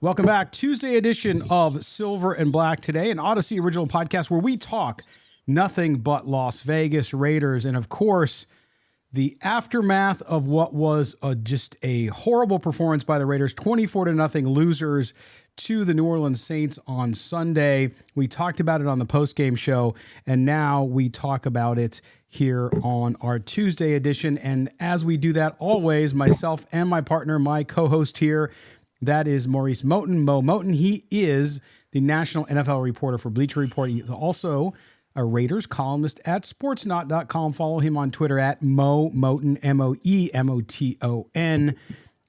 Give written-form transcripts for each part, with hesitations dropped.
Welcome back. Tuesday edition of Silver and Black Today, an Odyssey original podcast where we talk nothing but Las Vegas Raiders. And of course, the aftermath of what was just a horrible performance by the Raiders, 24-0 losers to the New Orleans Saints on Sunday. We talked about it on the postgame show, and now we talk about it here on our Tuesday edition. And as we do that, always, myself and my partner, my co-host here, that is Maurice Moton, Moe Moton. He is the national NFL reporter for Bleacher Report. He's also a Raiders columnist at sportsnaut.com. Follow him on Twitter at Moe Moton, Moemoton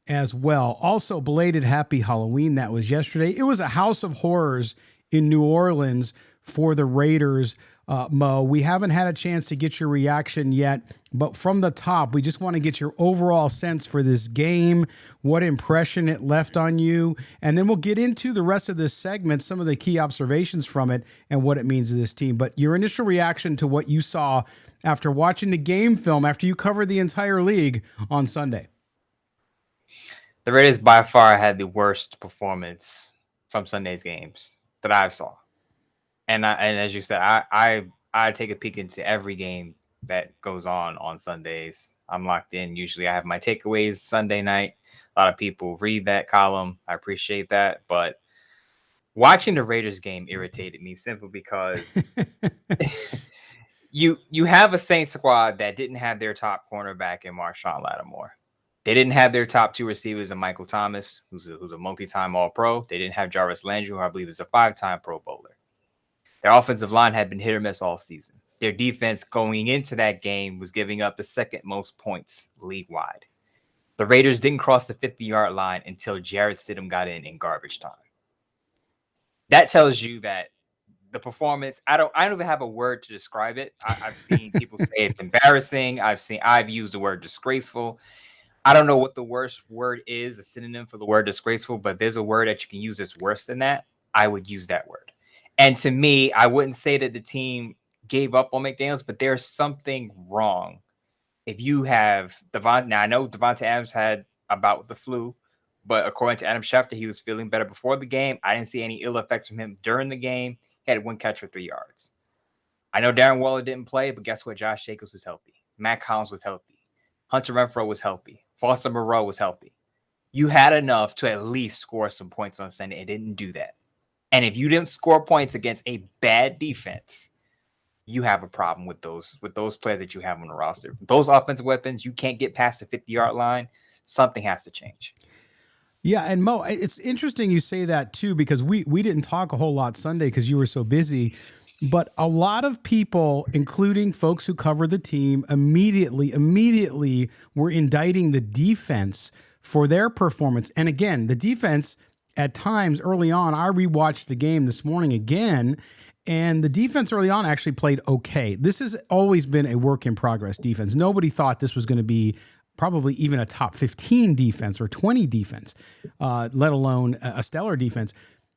as well. Also, belated happy Halloween. That was yesterday. It was a house of horrors in New Orleans for the Raiders. Mo, we haven't had a chance to get your reaction yet, but from the top, we just want to get your overall sense for this game, what impression it left on you, and then we'll get into the rest of this segment, some of the key observations from it and what it means to this team. But your initial reaction to what you saw after watching the game film, after you covered the entire league on Sunday. The Raiders by far had the worst performance from Sunday's games that I saw. And as you said, I take a peek into every game that goes on Sundays. I'm locked in. Usually I have my takeaways Sunday night. A lot of people read that column. I appreciate that. But watching the Raiders game irritated me simply because you have a Saints squad that didn't have their top cornerback in Marshawn Lattimore. They didn't have their top two receivers in Michael Thomas, who's a multi-time All-Pro. They didn't have Jarvis Landry, who I believe is a 5-time Pro Bowler. Their offensive line had been hit or miss all season. Their defense going into that game was giving up the second most points league-wide. The Raiders didn't cross the 50-yard line until Jarrett Stidham got in garbage time. That tells you that the performance, I don't even have a word to describe it. I've seen people say it's embarrassing. I've used the word disgraceful. I don't know what the worst word is, a synonym for the word disgraceful, but there's a word that you can use that's worse than that. I would use that word. And to me, I wouldn't say that the team gave up on McDaniels, but there's something wrong. If you have now I know Devontae Adams had a bout with the flu, but according to Adam Schefter, he was feeling better before the game. I didn't see any ill effects from him during the game. He had one catch for 3 yards. I know Darren Waller didn't play, but guess what? Josh Jacobs was healthy. Matt Collins was healthy. Hunter Renfrow was healthy. Foster Moreau was healthy. You had enough to at least score some points on Sunday and didn't do that. And if you didn't score points against a bad defense, you have a problem with those players that you have on the roster. Those offensive weapons, you can't get past the 50-yard line. Something has to change. Yeah, and Mo, it's interesting you say that too, because we didn't talk a whole lot Sunday because you were so busy. But a lot of people, including folks who cover the team, immediately were indicting the defense for their performance. And again, the defense at times early on, I rewatched the game this morning again, and the defense early on actually played okay. This has always been a work in progress defense. Nobody thought this was going to be probably even a top 15 defense or 20 defense, let alone a stellar defense.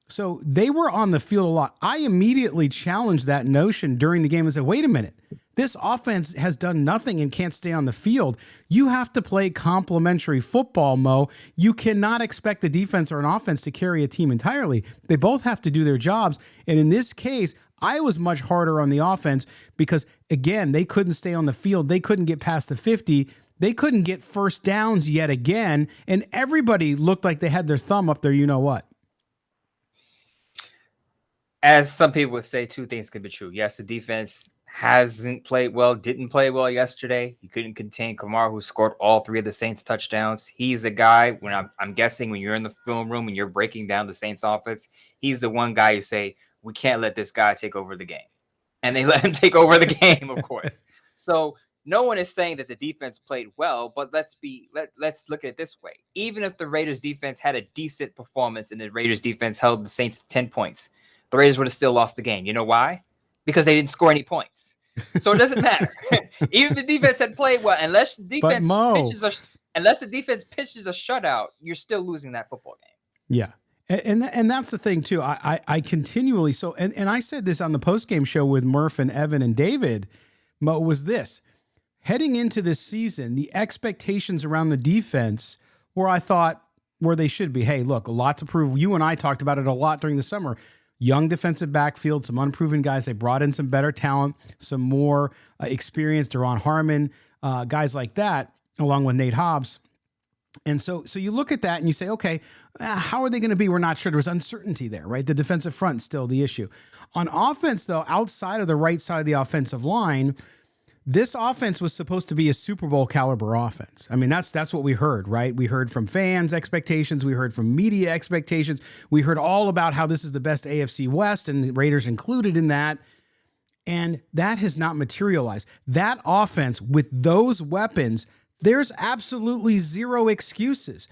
So they were on the field a lot. I immediately challenged that notion during the game and said, wait a minute, this offense has done nothing and can't stay on the field. You have to play complementary football, Mo. You cannot expect the defense or an offense to carry a team entirely. They both have to do their jobs. And in this case, I was much harder on the offense because, again, they couldn't stay on the field. They couldn't get past the 50. They couldn't get first downs yet again. And everybody looked like they had their thumb up there, you know what. As some people would say, two things can be true. Yes, the defense didn't play well yesterday. You couldn't contain Kamara, who scored all three of the Saints touchdowns. He's the guy, when I'm guessing when you're in the film room and you're breaking down the Saints offense, he's the one guy you say, we can't let this guy take over the game. And they let him take over the game, of course. So no one is saying that the defense played well, but let's look at it this way. Even if the Raiders defense had a decent performance and the Raiders defense held the Saints to 10 points, the Raiders would have still lost the game. You know why? Because they didn't score any points. So it doesn't matter. Even if the defense had played well, unless the defense pitches a shutout, you're still losing that football game. Yeah. And that's the thing too. I continually, and I said this on the postgame show with Murph and Evan and David, Mo, was this. Heading into this season, the expectations around the defense where I thought, where they should be. Hey, look, a lot to prove. You and I talked about it a lot during the summer. Young defensive backfield, some unproven guys. They brought in some better talent, some more experienced Deron Harmon, guys like that, along with Nate Hobbs. And so you look at that and you say, okay, how are they going to be? We're not sure. There was uncertainty there, right? The defensive front still the issue. On offense, though, outside of the right side of the offensive line, this offense was supposed to be a Super Bowl caliber offense. I mean, that's what we heard, right? We heard from fans' expectations. We heard from media expectations. We heard all about how this is the best AFC West, and the Raiders included in that. And that has not materialized. That offense with those weapons, there's absolutely zero excuses.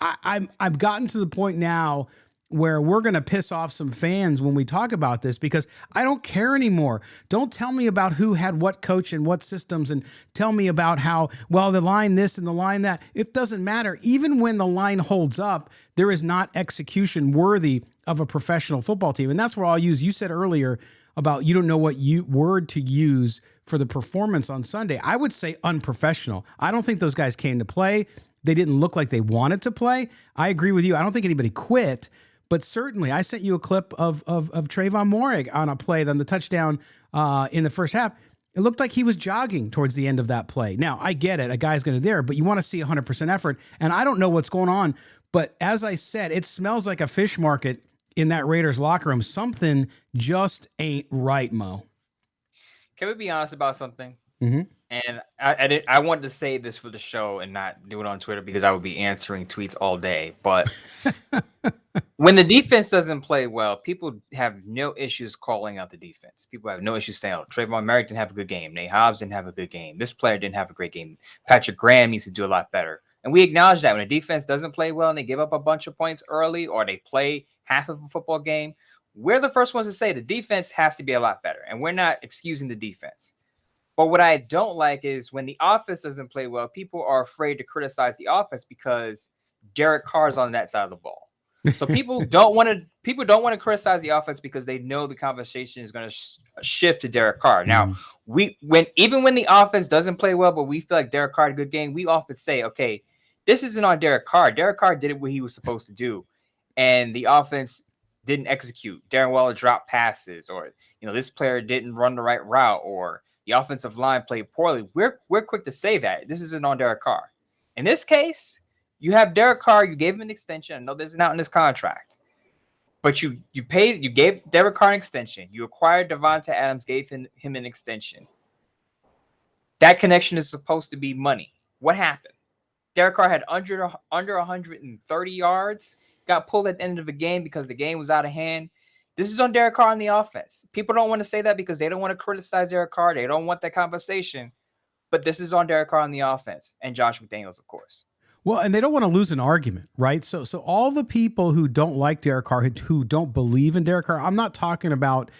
I've gotten to the point now where we're going to piss off some fans when we talk about this because I don't care anymore. Don't tell me about who had what coach and what systems and tell me about how, well, the line this and the line that. It doesn't matter. Even when the line holds up, there is not execution worthy of a professional football team. And that's where I'll use, you said earlier about you don't know what word to use for the performance on Sunday. I would say unprofessional. I don't think those guys came to play. They didn't look like they wanted to play. I agree with you. I don't think anybody quit. But certainly, I sent you a clip of Trayvon Moehrig on a play on the touchdown in the first half. It looked like he was jogging towards the end of that play. Now, I get it. A guy's going to there, but you want to see 100% effort. And I don't know what's going on. But as I said, it smells like a fish market in that Raiders locker room. Something just ain't right, Mo. Can we be honest about something? Mm-hmm. And I wanted to say this for the show and not do it on Twitter because I would be answering tweets all day. But when the defense doesn't play well, people have no issues calling out the defense. People have no issues saying, oh, Trayvon Moehrig didn't have a good game. Nate Hobbs didn't have a good game. This player didn't have a great game. Patrick Graham needs to do a lot better. And we acknowledge that when a defense doesn't play well and they give up a bunch of points early or they play half of a football game, we're the first ones to say the defense has to be a lot better. And we're not excusing the defense. But what I don't like is when the offense doesn't play well, people are afraid to criticize the offense because Derek Carr is on that side of the ball. So people don't want to criticize the offense because they know the conversation is going to shift to Derek Carr. Now, even when the offense doesn't play well, but we feel like Derek Carr had a good game, we often say, okay, this isn't on Derek Carr. Derek Carr did what he was supposed to do, and the offense didn't execute. Darren Waller dropped passes, or this player didn't run the right route, or the offensive line played poorly. We're quick to say that this isn't on Derek Carr. In this case, you have Derek Carr. You gave him an extension. I know there's not in this contract, but you gave Derek Carr an extension. You acquired Devonta Adams, gave him an extension. That connection is supposed to be money. What happened? Derek Carr had under 130 yards. Got pulled at the end of the game because the game was out of hand. This is on Derek Carr on the offense. People don't want to say that because they don't want to criticize Derek Carr. They don't want that conversation. But this is on Derek Carr on the offense and Josh McDaniels, of course. Well, and they don't want to lose an argument, right? So all the people who don't like Derek Carr, who don't believe in Derek Carr, I'm not talking about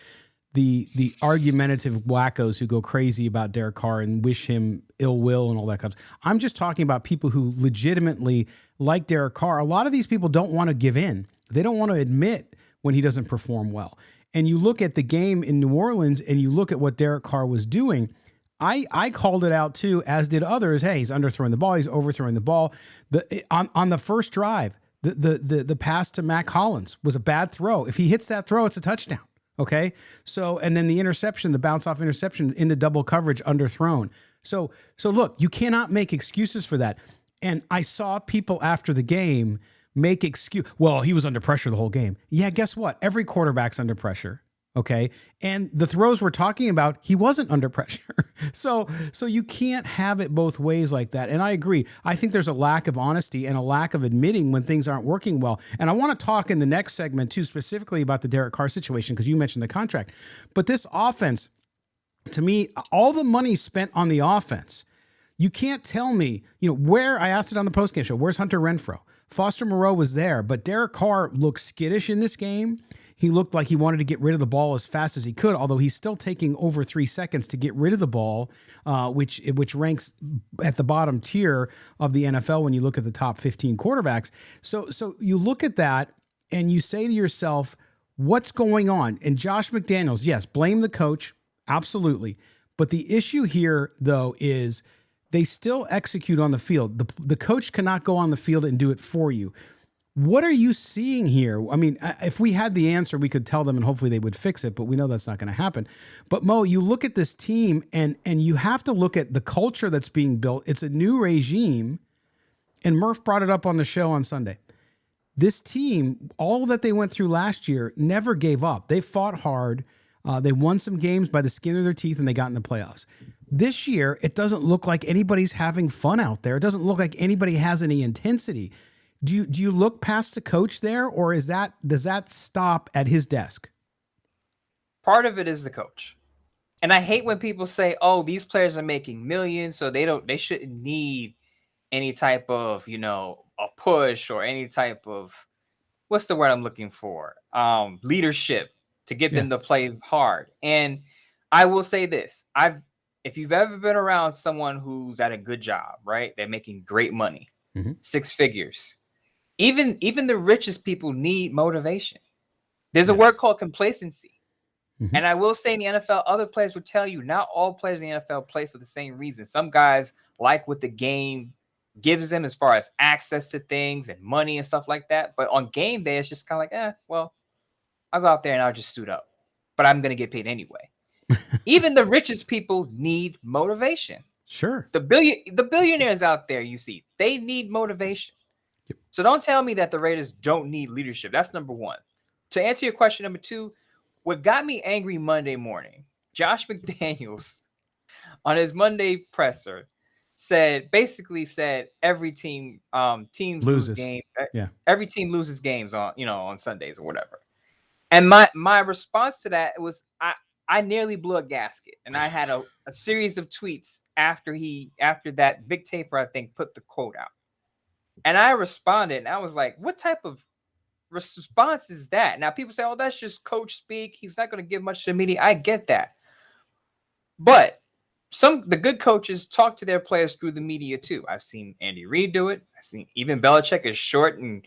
the argumentative wackos who go crazy about Derek Carr and wish him ill will and all that kind of stuff. I'm just talking about people who legitimately like Derek Carr. A lot of these people don't want to give in. They don't want to admit when he doesn't perform well. And you look at the game in New Orleans and you look at what Derek Carr was doing. I called it out too, as did others. Hey, he's underthrowing the ball. He's overthrowing the ball. On the first drive, the pass to Matt Collins was a bad throw. If he hits that throw, it's a touchdown. Okay. So, and then the interception, the bounce off interception into double coverage underthrown. So look, you cannot make excuses for that. And I saw people after the game make excuse. Well, he was under pressure the whole game. Yeah. Guess what? Every quarterback's under pressure. Okay. And the throws we're talking about, he wasn't under pressure. So you can't have it both ways like that. And I agree. I think there's a lack of honesty and a lack of admitting when things aren't working well. And I want to talk in the next segment too, specifically about the Derek Carr situation, because you mentioned the contract. But this offense, to me, all the money spent on the offense, you can't tell me, where, I asked it on the postgame show, where's Hunter Renfrow? Foster Moreau was there, but Derek Carr looked skittish in this game. He looked like he wanted to get rid of the ball as fast as he could, although he's still taking over 3 seconds to get rid of the ball, which ranks at the bottom tier of the NFL when you look at the top 15 quarterbacks. So you look at that and you say to yourself, what's going on? And Josh McDaniels, yes, blame the coach, absolutely. But the issue here, though, is they still execute on the field. The coach cannot go on the field and do it for you. What are you seeing here? I mean, if we had the answer, we could tell them and hopefully they would fix it, but we know that's not going to happen. But Mo, you look at this team and you have to look at the culture that's being built. It's a new regime. And Murph brought it up on the show on Sunday. This team, all that they went through last year, never gave up. They fought hard. They won some games by the skin of their teeth and they got in the playoffs. This year, it doesn't look like anybody's having fun out there. It doesn't look like anybody has any intensity. Do you look past the coach there, or does that stop at his desk? Part of it is the coach. And I hate when people say, "Oh, these players are making millions, so they shouldn't need any type of, a push or any type of, what's the word I'm looking for? Leadership to get them to play hard." And I will say this, if you've ever been around someone who's at a good job, right? They're making great money, 6 figures. Even the richest people need motivation. There's a word called complacency. And I will say in the NFL, other players would tell you, not all players in the NFL play for the same reason. Some guys like what the game gives them as far as access to things and money and stuff like that. But on game day, it's just kind of like, well, I'll go out there and I'll just suit up. But I'm going to get paid anyway. Even the richest people need motivation. Sure. The billionaires out there, you see, they need motivation. Yep. So don't tell me that the Raiders don't need leadership. That's number one. To answer your question, number two, what got me angry Monday morning, Josh McDaniels on his Monday presser basically said every teams lose games. Yeah. Every team loses games on Sundays or whatever. And my response to that was I nearly blew a gasket, and I had a series of tweets after that Vic Tafer, I think, put the quote out. And I responded, and I was like, what type of response is that? Now, people say, oh, that's just coach speak. He's not going to give much to the media. I get that. But the good coaches talk to their players through the media, too. I've seen Andy Reid do it. I've seen even Belichick, as short and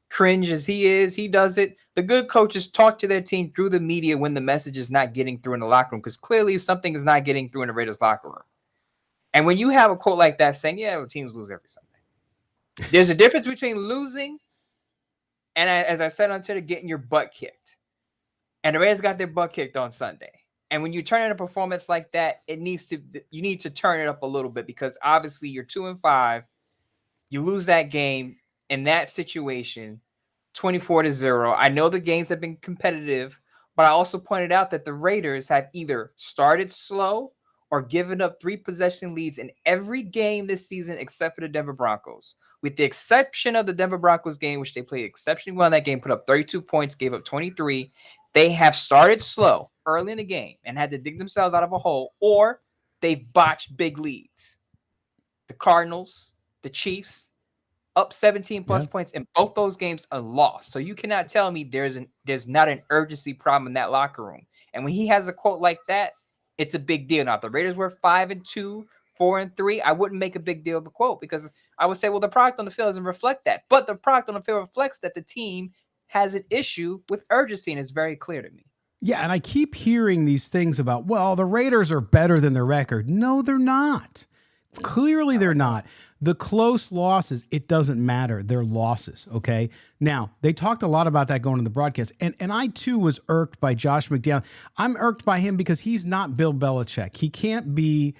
cringe as he is, he does it. The good coaches talk to their team through the media when the message is not getting through in the locker room, because clearly something is not getting through in the Raiders locker room. And when you have a quote like that saying, teams lose every Sunday. There's a difference between losing and, as I said on Twitter, getting your butt kicked. And the Raiders got their butt kicked on Sunday. And when you turn in a performance like that, you need to turn it up a little bit, because obviously you're 2-5. You lose that game in that situation, 24-0. I know the games have been competitive, but I also pointed out that the Raiders have either started slow or given up 3 possession leads in every game this season except for the Denver Broncos. With the exception of the Denver Broncos game, which they played exceptionally well in that game, put up 32 points, gave up 23. They have started slow early in the game and had to dig themselves out of a hole, or they've botched big leads. The Cardinals, the Chiefs, up 17 plus points in both those games, a loss. So you cannot tell me there's not an urgency problem in that locker room. And when he has a quote like that, it's a big deal. Now, if the Raiders were 5-2, 4-3, I wouldn't make a big deal of the quote, because I would say, well, the product on the field doesn't reflect that. But the product on the field reflects that the team has an issue with urgency, and it's very clear to me. Yeah, and I keep hearing these things about, well, the Raiders are better than their record. No, they're not. Clearly, they're not. The close losses, it doesn't matter. They're losses, okay? Now, they talked a lot about that going to the broadcast, and I, too, was irked by Josh McDaniels. I'm irked by him because he's not Bill Belichick. He can't be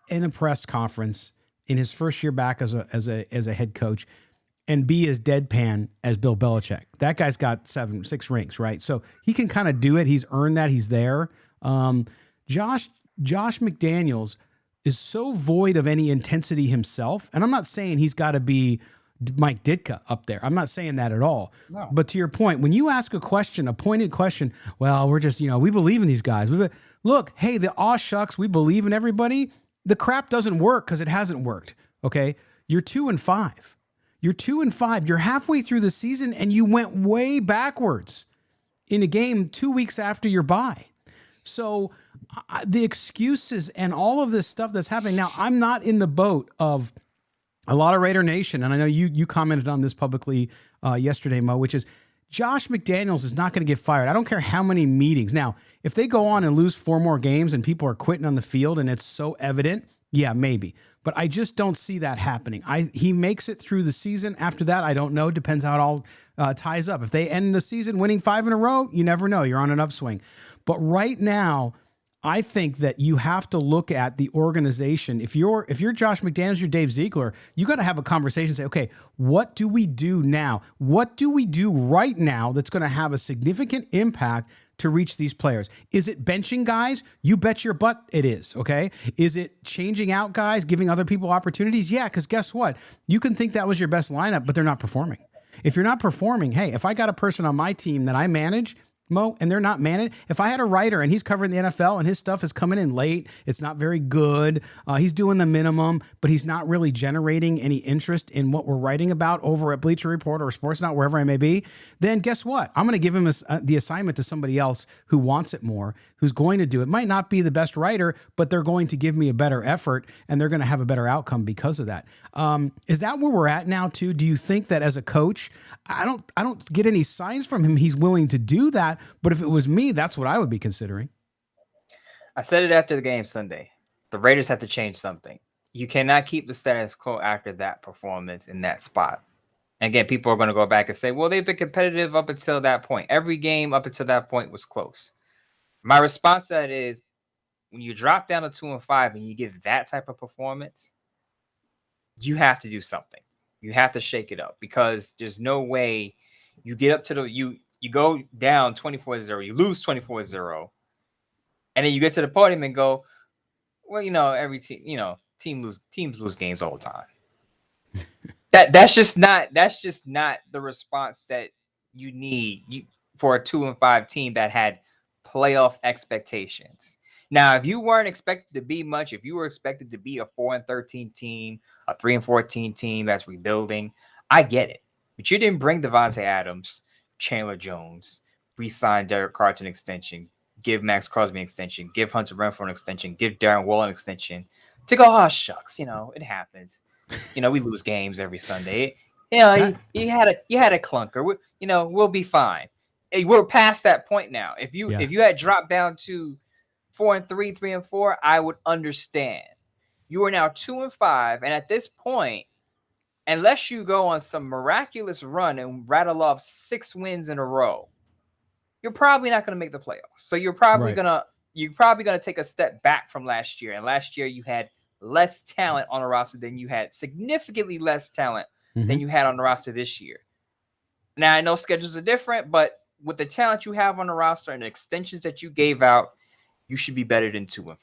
in a press conference in his first year back as a head coach and be as deadpan as Bill Belichick. That guy's got 6 rings, right? So he can kind of do it. He's earned that. He's there. Josh McDaniels is so void of any intensity himself. And I'm not saying he's got to be Mike Ditka up there. I'm not saying that at all. No. But to your point, when you ask a question, a pointed question, well, we're just, we believe in these guys. Look, hey, the aw shucks, we believe in everybody. The crap doesn't work because it hasn't worked, okay? You're 2-5. You're 2-5. You're halfway through the season, and you went way backwards in a game 2 weeks after your bye. So the excuses and all of this stuff that's happening now, I'm not in the boat of a lot of Raider Nation, and I know you commented on this publicly yesterday, Mo, which is Josh McDaniels is not going to get fired. I don't care how many meetings. Now, if they go on and lose 4 more games and people are quitting on the field and it's so evident, yeah, maybe. but I just don't see that happening. He makes it through the season. After that, I don't know. Depends how it all ties up. If they end the season winning 5 in a row, you never know. You're on an upswing. But right now, I think that you have to look at the organization. If you're Josh McDaniels, you're Dave Ziegler, you got to have a conversation and say, okay, what do we do now? What do we do right now that's going to have a significant impact to reach these players? Is it benching guys? You bet your butt it is, okay? Is it changing out guys, giving other people opportunities? Yeah, because guess what? You can think that was your best lineup, but they're not performing. If you're not performing, hey, if I got a person on my team that I manage, Mo, and they're not managed. If I had a writer and he's covering the NFL and his stuff is coming in late, it's not very good. He's doing the minimum, but he's not really generating any interest in what we're writing about over at Bleacher Report or Sportsnet, wherever I may be. Then guess what? I'm going to give him the assignment to somebody else who wants it more, who's going to do it. Might not be the best writer, but they're going to give me a better effort and they're going to have a better outcome because of that. Is that where we're at now too? Do you think that as a coach, I don't get any signs from him he's willing to do that, but if it was me, that's what I would be considering. I said it after the game Sunday. The Raiders have to change something. You cannot keep the status quo after that performance in that spot. And again, people are going to go back and say, well, they've been competitive up until that point. Every game up until that point was close. My response to that is, when you drop down to 2-5 and you give that type of performance, you have to do something. You have to shake it up, because there's no way you get up to the you go down 24-0, you lose 24-0, and then you get to the podium and go, well, every team, teams lose games all the time. That's just not the response that you need for a 2-5 team that had playoff expectations. Now, if you weren't expected to be much, if you were expected to be a 4-13 team, a 3-14 team that's rebuilding, I get it. But you didn't bring Devontae Adams, Chandler Jones, re-sign Derek Carr to an extension, give Max Crosby an extension, give Hunter Renfrow an extension, give Darren Waller an extension, to go, oh, shucks, it happens. We lose games every Sunday. You had a clunker. We'll be fine. We're past that point now. If you had dropped down to 4-3, 3-4, I would understand. You are now 2-5, and at this point, unless you go on some miraculous run and rattle off 6 wins in a row, you're probably not going to make the playoffs. So you're probably gonna take a step back from last year. And last year you had less talent on the roster than you had, significantly less talent than you had on the roster this year. Now I know schedules are different, but with the talent you have on the roster and the extensions that you gave out, you should be better than 2-5.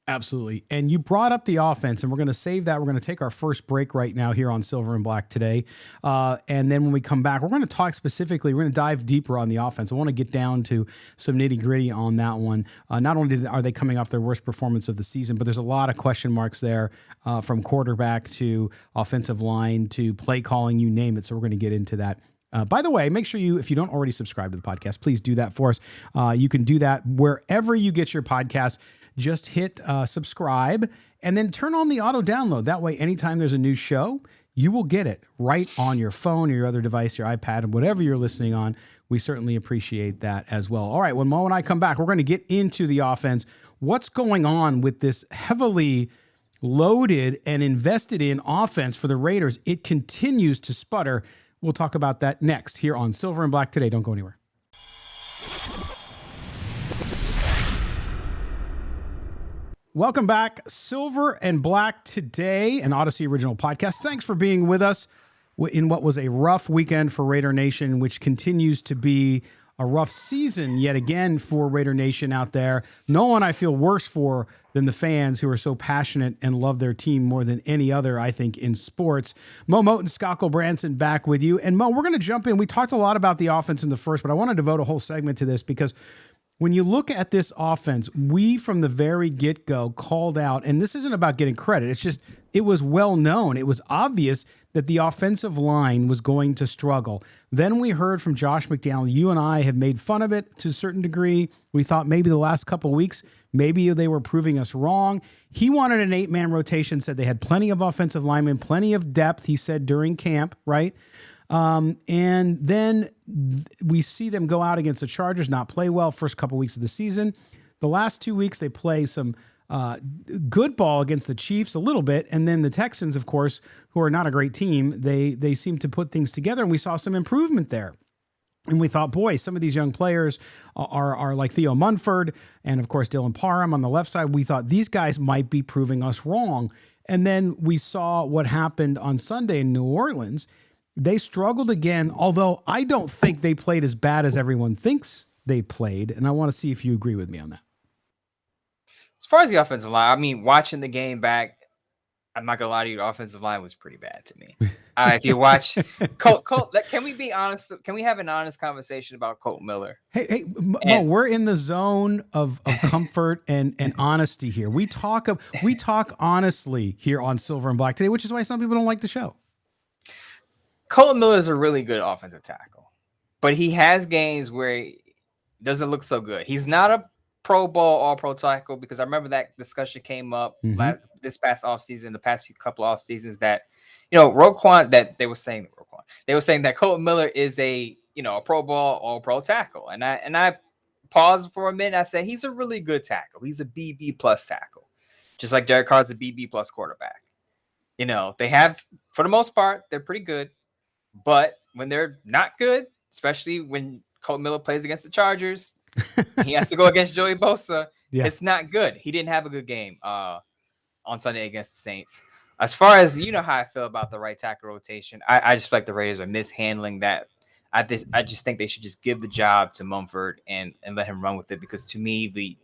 Absolutely. And you brought up the offense, and we're going to save that. We're going to take our first break right now here on Silver and Black today. And then when we come back, we're going to talk specifically, we're going to dive deeper on the offense. I want to get down to some nitty gritty on that one. Not only are they coming off their worst performance of the season, but there's a lot of question marks there, from quarterback to offensive line to play calling, you name it. So we're going to get into that. By the way, make sure if you don't already subscribe to the podcast, please do that for us. You can do that wherever you get your podcast. Just hit subscribe and then turn on the auto download. That way, anytime there's a new show, you will get it right on your phone or your other device, your iPad, and whatever you're listening on. We certainly appreciate that as well. All right, when Mo and I come back, we're going to get into the offense. What's going on with this heavily loaded and invested in offense for the Raiders? It continues to sputter. We'll talk about that next here on Silver and Black today. Don't go anywhere. Welcome back. Silver and Black today, an Odyssey original podcast. Thanks for being with us in what was a rough weekend for Raider Nation, which continues to be a rough season yet again for Raider Nation out there. No one I feel worse for than the fans who are so passionate and love their team more than any other, I think, in sports. Moe Moton, Scott Gulbransen back with you. And Mo, we're going to jump in. We talked a lot about the offense in the first, but I want to devote a whole segment to this because when you look at this offense, we from the very get-go called out, and this isn't about getting credit. It's just, it was well known. It was obvious that the offensive line was going to struggle. Then we heard from Josh McDaniels. You and I have made fun of it to a certain degree. We thought maybe the last couple of weeks, maybe they were proving us wrong. He wanted an 8-man rotation, said they had plenty of offensive linemen, plenty of depth, he said, during camp, right? And then we see them go out against the Chargers, not play well first couple weeks of the season. The last 2 weeks, they play some good ball against the Chiefs a little bit, and then the Texans, of course, who are not a great team, they seem to put things together, and we saw some improvement there. And we thought, boy, some of these young players are like Theo Munford and, of course, Dylan Parham on the left side. We thought these guys might be proving us wrong. And then we saw what happened on Sunday in New Orleans. They struggled again, although I don't think they played as bad as everyone thinks they played. And I want to see if you agree with me on that. As far as the offensive line, I mean, watching the game back, I'm not gonna lie to you, the offensive line was pretty bad to me. If you watch Colt, can we be honest? Can we have an honest conversation about Colt Miller? Hey, Mo, we're in the zone of comfort and honesty here. We talk honestly here on Silver and Black today, which is why some people don't like the show. Colt Miller is a really good offensive tackle, but he has games where he doesn't look so good. He's not a Pro Bowl, All-Pro tackle, because I remember that discussion came up this past offseason, the past couple off seasons, that Roquan, that they were saying that Colt Miller is a Pro Bowl, All-Pro tackle, and I paused for a minute. I said he's a really good tackle. He's a BB plus tackle, just like Derek Carr's a BB plus quarterback. They have, for the most part, they're pretty good, but when they're not good, especially when Colt Miller plays against the Chargers, he has to go against Joey Bosa. Yeah. It's not good. He didn't have a good game on Sunday against the Saints. As far as how I feel about the right tackle rotation, I just feel like the Raiders are mishandling that. I just think they should just give the job to Mumford and let him run with it, because to me,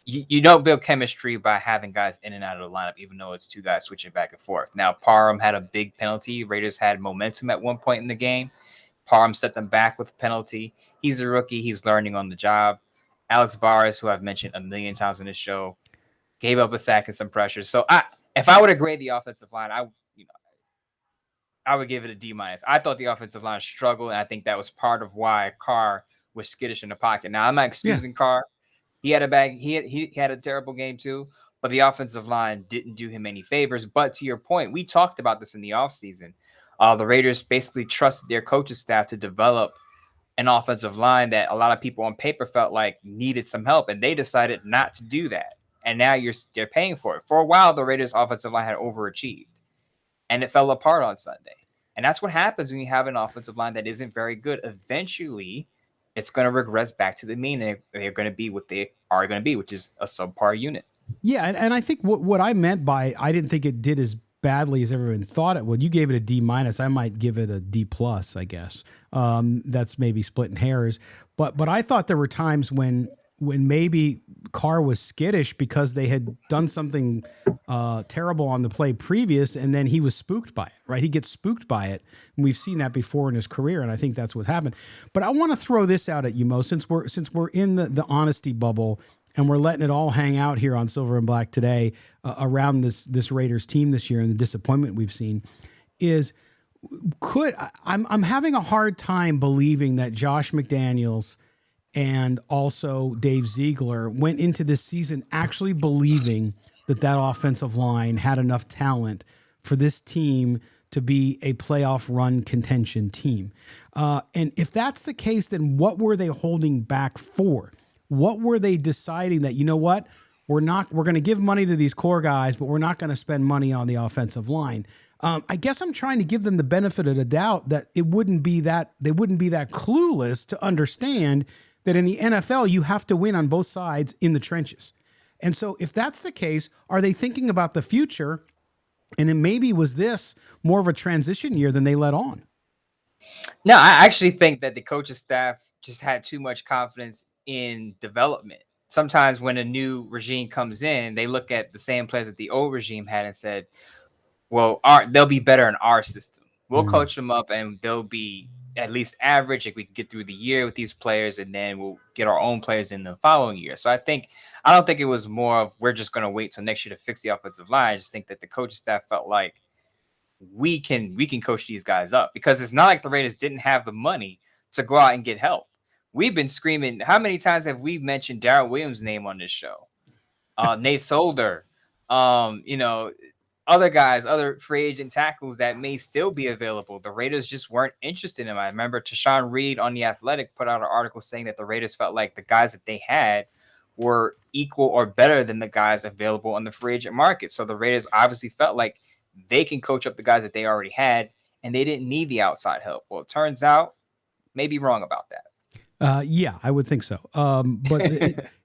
you don't build chemistry by having guys in and out of the lineup, even though it's two guys switching back and forth. Now, Parham had a big penalty. Raiders had momentum at one point in the game. Parham set them back with a penalty. He's a rookie. He's learning on the job. Alex Barres, who I've mentioned a million times on this show, gave up a sack and some pressure. So if I were to grade the offensive line, I would give it a D-. I thought the offensive line struggled, and I think that was part of why Carr was skittish in the pocket. Now, I'm not excusing Carr. He had a terrible game too, but the offensive line didn't do him any favors. But to your point, we talked about this in the offseason. The Raiders basically trusted their coaching staff to develop an offensive line that a lot of people on paper felt like needed some help, and they decided not to do that. And now they're paying for it. For a while, the Raiders' offensive line had overachieved, and it fell apart on Sunday. And that's what happens when you have an offensive line that isn't very good. Eventually, it's going to regress back to the mean, and they're going to be what they are going to be, which is a subpar unit. Yeah, and I think what I meant by I didn't think it did as badly as everyone thought it would. You gave it a D-. I might give it a D+, I guess. That's maybe splitting hairs. But I thought there were times when maybe Carr was skittish because they had done something terrible on the play previous, and then he was spooked by it, right? He gets spooked by it. And we've seen that before in his career, and I think that's what happened. But I want to throw this out at you, Mo, since we're in the honesty bubble, and we're letting it all hang out here on Silver and Black today around this Raiders team this year and the disappointment we've seen. I'm having a hard time believing that Josh McDaniels and also Dave Ziegler went into this season actually believing that offensive line had enough talent for this team to be a playoff run contention team. And if that's the case, then what were they holding back for? What were they deciding that, we're going to give money to these core guys, but we're not going to spend money on the offensive line? I guess I'm trying to give them the benefit of the doubt that they wouldn't be that clueless to understand that in the NFL, you have to win on both sides in the trenches. And so if that's the case, are they thinking about the future? And then maybe was this more of a transition year than they let on? No, I actually think that the coaching staff just had too much confidence in development. Sometimes when a new regime comes in, they look at the same players that the old regime had and said, well, they'll be better in our system. We'll coach them up and they'll be at least average if we can get through the year with these players, and then we'll get our own players in the following year. So I don't think it was more of we're just going to wait till next year to fix the offensive line. I just think that the coaching staff felt like we can coach these guys up, because it's not like the Raiders didn't have the money to go out and get help. We've been screaming. How many times have we mentioned Darrell Williams' name on this show? Nate Solder, other guys, other free agent tackles that may still be available. The Raiders just weren't interested in them. I remember Tashawn Reed on The Athletic put out an article saying that the Raiders felt like the guys that they had were equal or better than the guys available on the free agent market. So the Raiders obviously felt like they can coach up the guys that they already had, and they didn't need the outside help. Well, it turns out, maybe wrong about that. Yeah, I would think so. But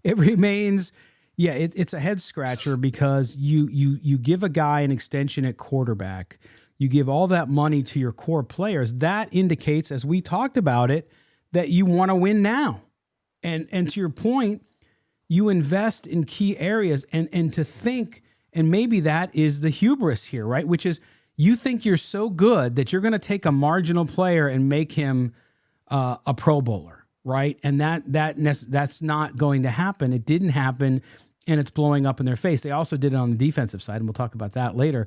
it remains, yeah, it's a head scratcher because you give a guy an extension at quarterback, you give all that money to your core players. That indicates, as we talked about it, that you want to win now. And to your point, you invest in key areas and to think, and maybe that is the hubris here, right? Which is you think you're so good that you're going to take a marginal player and make him a Pro Bowler, right? And that's not going to happen. It didn't happen, and it's blowing up in their face. They also did it on the defensive side, and we'll talk about that later.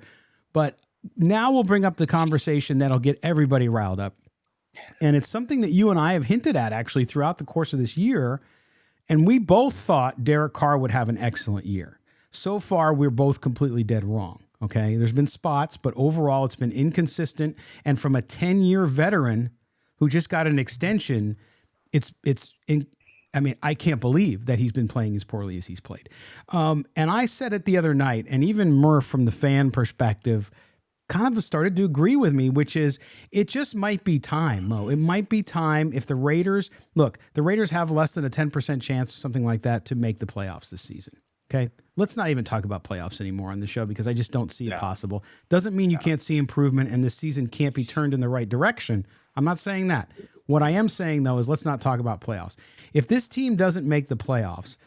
But now we'll bring up the conversation that'll get everybody riled up. And it's something that you and I have hinted at actually throughout the course of this year. And we both thought Derek Carr would have an excellent year. So far, we're both completely dead wrong. Okay. There's been spots, but overall it's been inconsistent. And from a 10-year veteran who just got an extension, I can't believe that he's been playing as poorly as he's played. And I said it the other night, and even Murph from the fan perspective kind of started to agree with me, which is it just might be time, Mo. It might be time if the Raiders have less than a 10% chance or something like that to make the playoffs this season. Okay. Let's not even talk about playoffs anymore on the show because I just don't see it possible. Doesn't mean you can't see improvement and this season can't be turned in the right direction. I'm not saying that. What I am saying though is let's not talk about playoffs. If this team doesn't make the playoffs,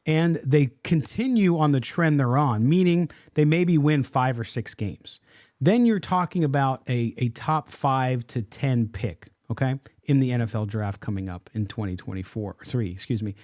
and they continue on the trend they're on, meaning they maybe win 5 or 6 games, then you're talking about a top 5 to 10 pick, okay, in the NFL draft coming up in 2023, excuse me.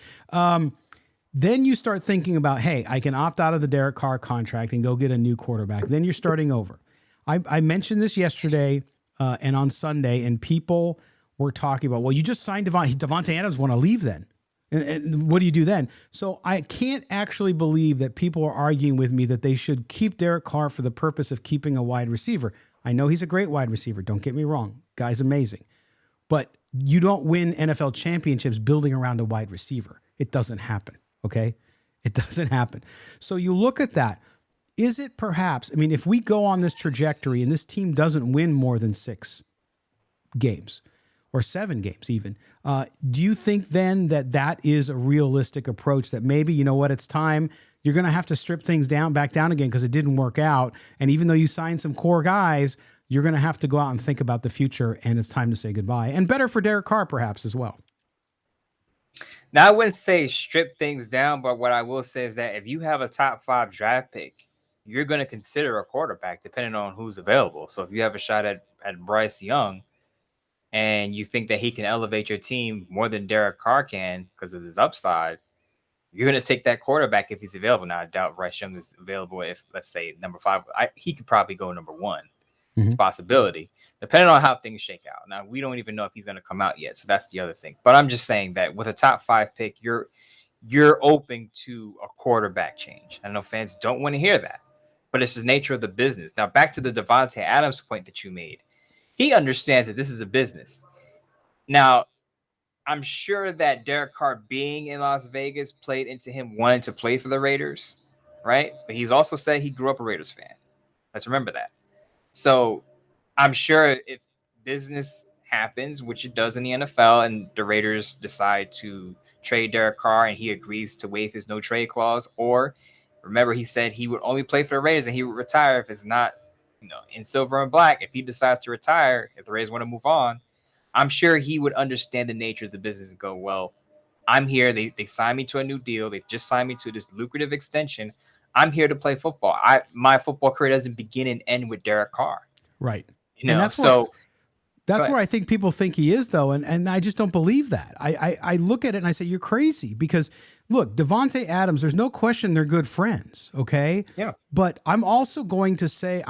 Then you start thinking about, hey, I can opt out of the Derek Carr contract and go get a new quarterback. Then you're starting over. I mentioned this yesterday and on Sunday, and people were talking about, well, you just signed Davante Adams, want to leave then. And what do you do then? So I can't actually believe that people are arguing with me that they should keep Derek Carr for the purpose of keeping a wide receiver. I know he's a great wide receiver. Don't get me wrong. Guy's amazing. But you don't win NFL championships building around a wide receiver. It doesn't happen, okay? It doesn't happen. So you look at that. Is it perhaps, if we go on this trajectory and this team doesn't win more than 6 games, or 7 games even. Do you think then that is a realistic approach that maybe, you know what, it's time, you're going to have to strip things back down again because it didn't work out. And even though you signed some core guys, you're going to have to go out and think about the future and it's time to say goodbye. And better for Derek Carr perhaps as well. Now, I wouldn't say strip things down, but what I will say is that if you have a top 5 draft pick, you're going to consider a quarterback depending on who's available. So if you have a shot at Bryce Young, and you think that he can elevate your team more than Derek Carr can because of his upside, you're going to take that quarterback if he's available. Now, I doubt Bryce Young is available if, let's say, number 5. He could probably go number 1. Mm-hmm. It's a possibility, depending on how things shake out. Now, we don't even know if he's going to come out yet, so that's the other thing. But I'm just saying that with a top 5 pick, you're open to a quarterback change. I know fans don't want to hear that, but it's the nature of the business. Now, back to the Davante Adams point that you made. He understands that this is a business. Now, I'm sure that Derek Carr being in Las Vegas played into him wanting to play for the Raiders, right? But he's also said he grew up a Raiders fan. Let's remember that. So I'm sure if business happens, which it does in the NFL, and the Raiders decide to trade Derek Carr and he agrees to waive his no trade clause, or remember he said he would only play for the Raiders and he would retire if it's not in silver and black. If he decides to retire, if the Rays want to move on, I'm sure he would understand the nature of the business and go, well, I'm here. They signed me to a new deal. They've just signed me to this lucrative extension. I'm here to play football. My football career doesn't begin and end with Derek Carr. Right. And that's where I think people think he is, though, and I just don't believe that. I look at it and I say, you're crazy because, look, Davante Adams, there's no question they're good friends, okay? Yeah. But I'm also going to say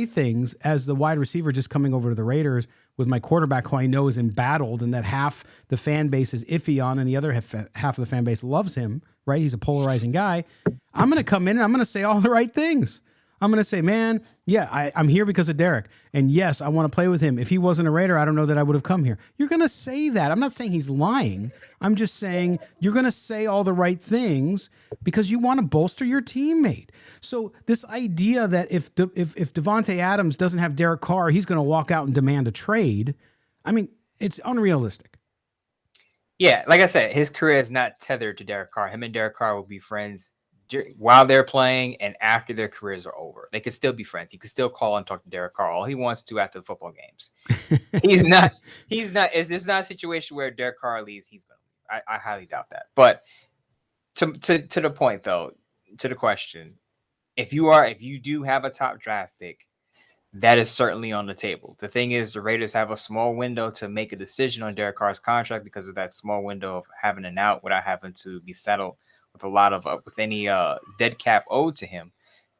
things as the wide receiver just coming over to the Raiders with my quarterback who I know is embattled and that half the fan base is iffy on and the other half of the fan base loves him, right? He's a polarizing guy. I'm going to come in and I'm going to say all the right things. I'm going to say, man, yeah, I'm here because of Derek. And yes, I want to play with him. If he wasn't a Raider, I don't know that I would have come here. You're going to say that. I'm not saying he's lying. I'm just saying you're going to say all the right things because you want to bolster your teammate. So this idea that if Devontae Adams doesn't have Derek Carr, he's going to walk out and demand a trade, I mean, it's unrealistic. Yeah, like I said, his career is not tethered to Derek Carr. Him and Derek Carr will be friends while they're playing and after their careers are over. They could still be friends. He could still call and talk to Derek Carr all he wants to after the football games. He's not. It's not a situation where Derek Carr leaves. He's going to leave. I highly doubt that. But to the point, though, to the question, if you do have a top draft pick, that is certainly on the table. The thing is, the Raiders have a small window to make a decision on Derek Carr's contract because of that small window of having an out without having to be settled with a lot of with any dead cap owed to him.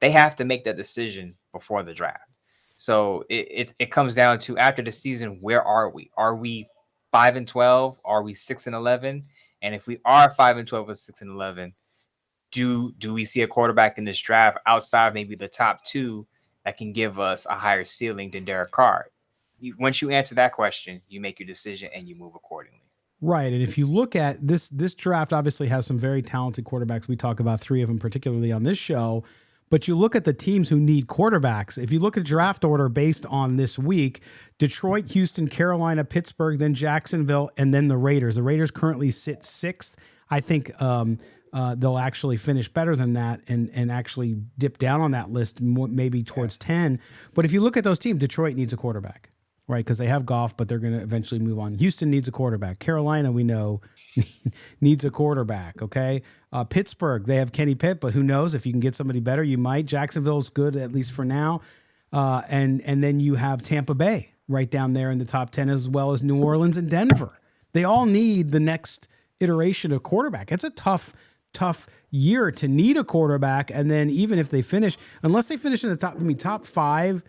They have to make that decision before the draft. So it comes down to, after the season, where are we? Are we 5-12? Are we 6-11? And if we are 5-12 or 6-11, do we see a quarterback in this draft outside of maybe the top two that can give us a higher ceiling than Derek Carr? Once you answer that question, you make your decision and you move accordingly. Right. And if you look at this draft, obviously has some very talented quarterbacks. We talk about three of them particularly on this show. But you look at the teams who need quarterbacks. If you look at draft order based on this week, Detroit, Houston, Carolina, Pittsburgh, then Jacksonville, and then the Raiders. The Raiders currently sit sixth. I think they'll actually finish better than that and actually dip down on that list, maybe towards 10. But if you look at those teams, Detroit needs a quarterback, right? Because they have Goff, but they're going to eventually move on. Houston needs a quarterback. Carolina, we know, needs a quarterback, okay? Pittsburgh, they have Kenny Pitt, but who knows? If you can get somebody better, you might. Jacksonville's good, at least for now. And then you have Tampa Bay right down there in the top 10, as well as New Orleans and Denver. They all need the next iteration of quarterback. It's a tough year to need a quarterback. And then even if they finish, unless they finish in the top five,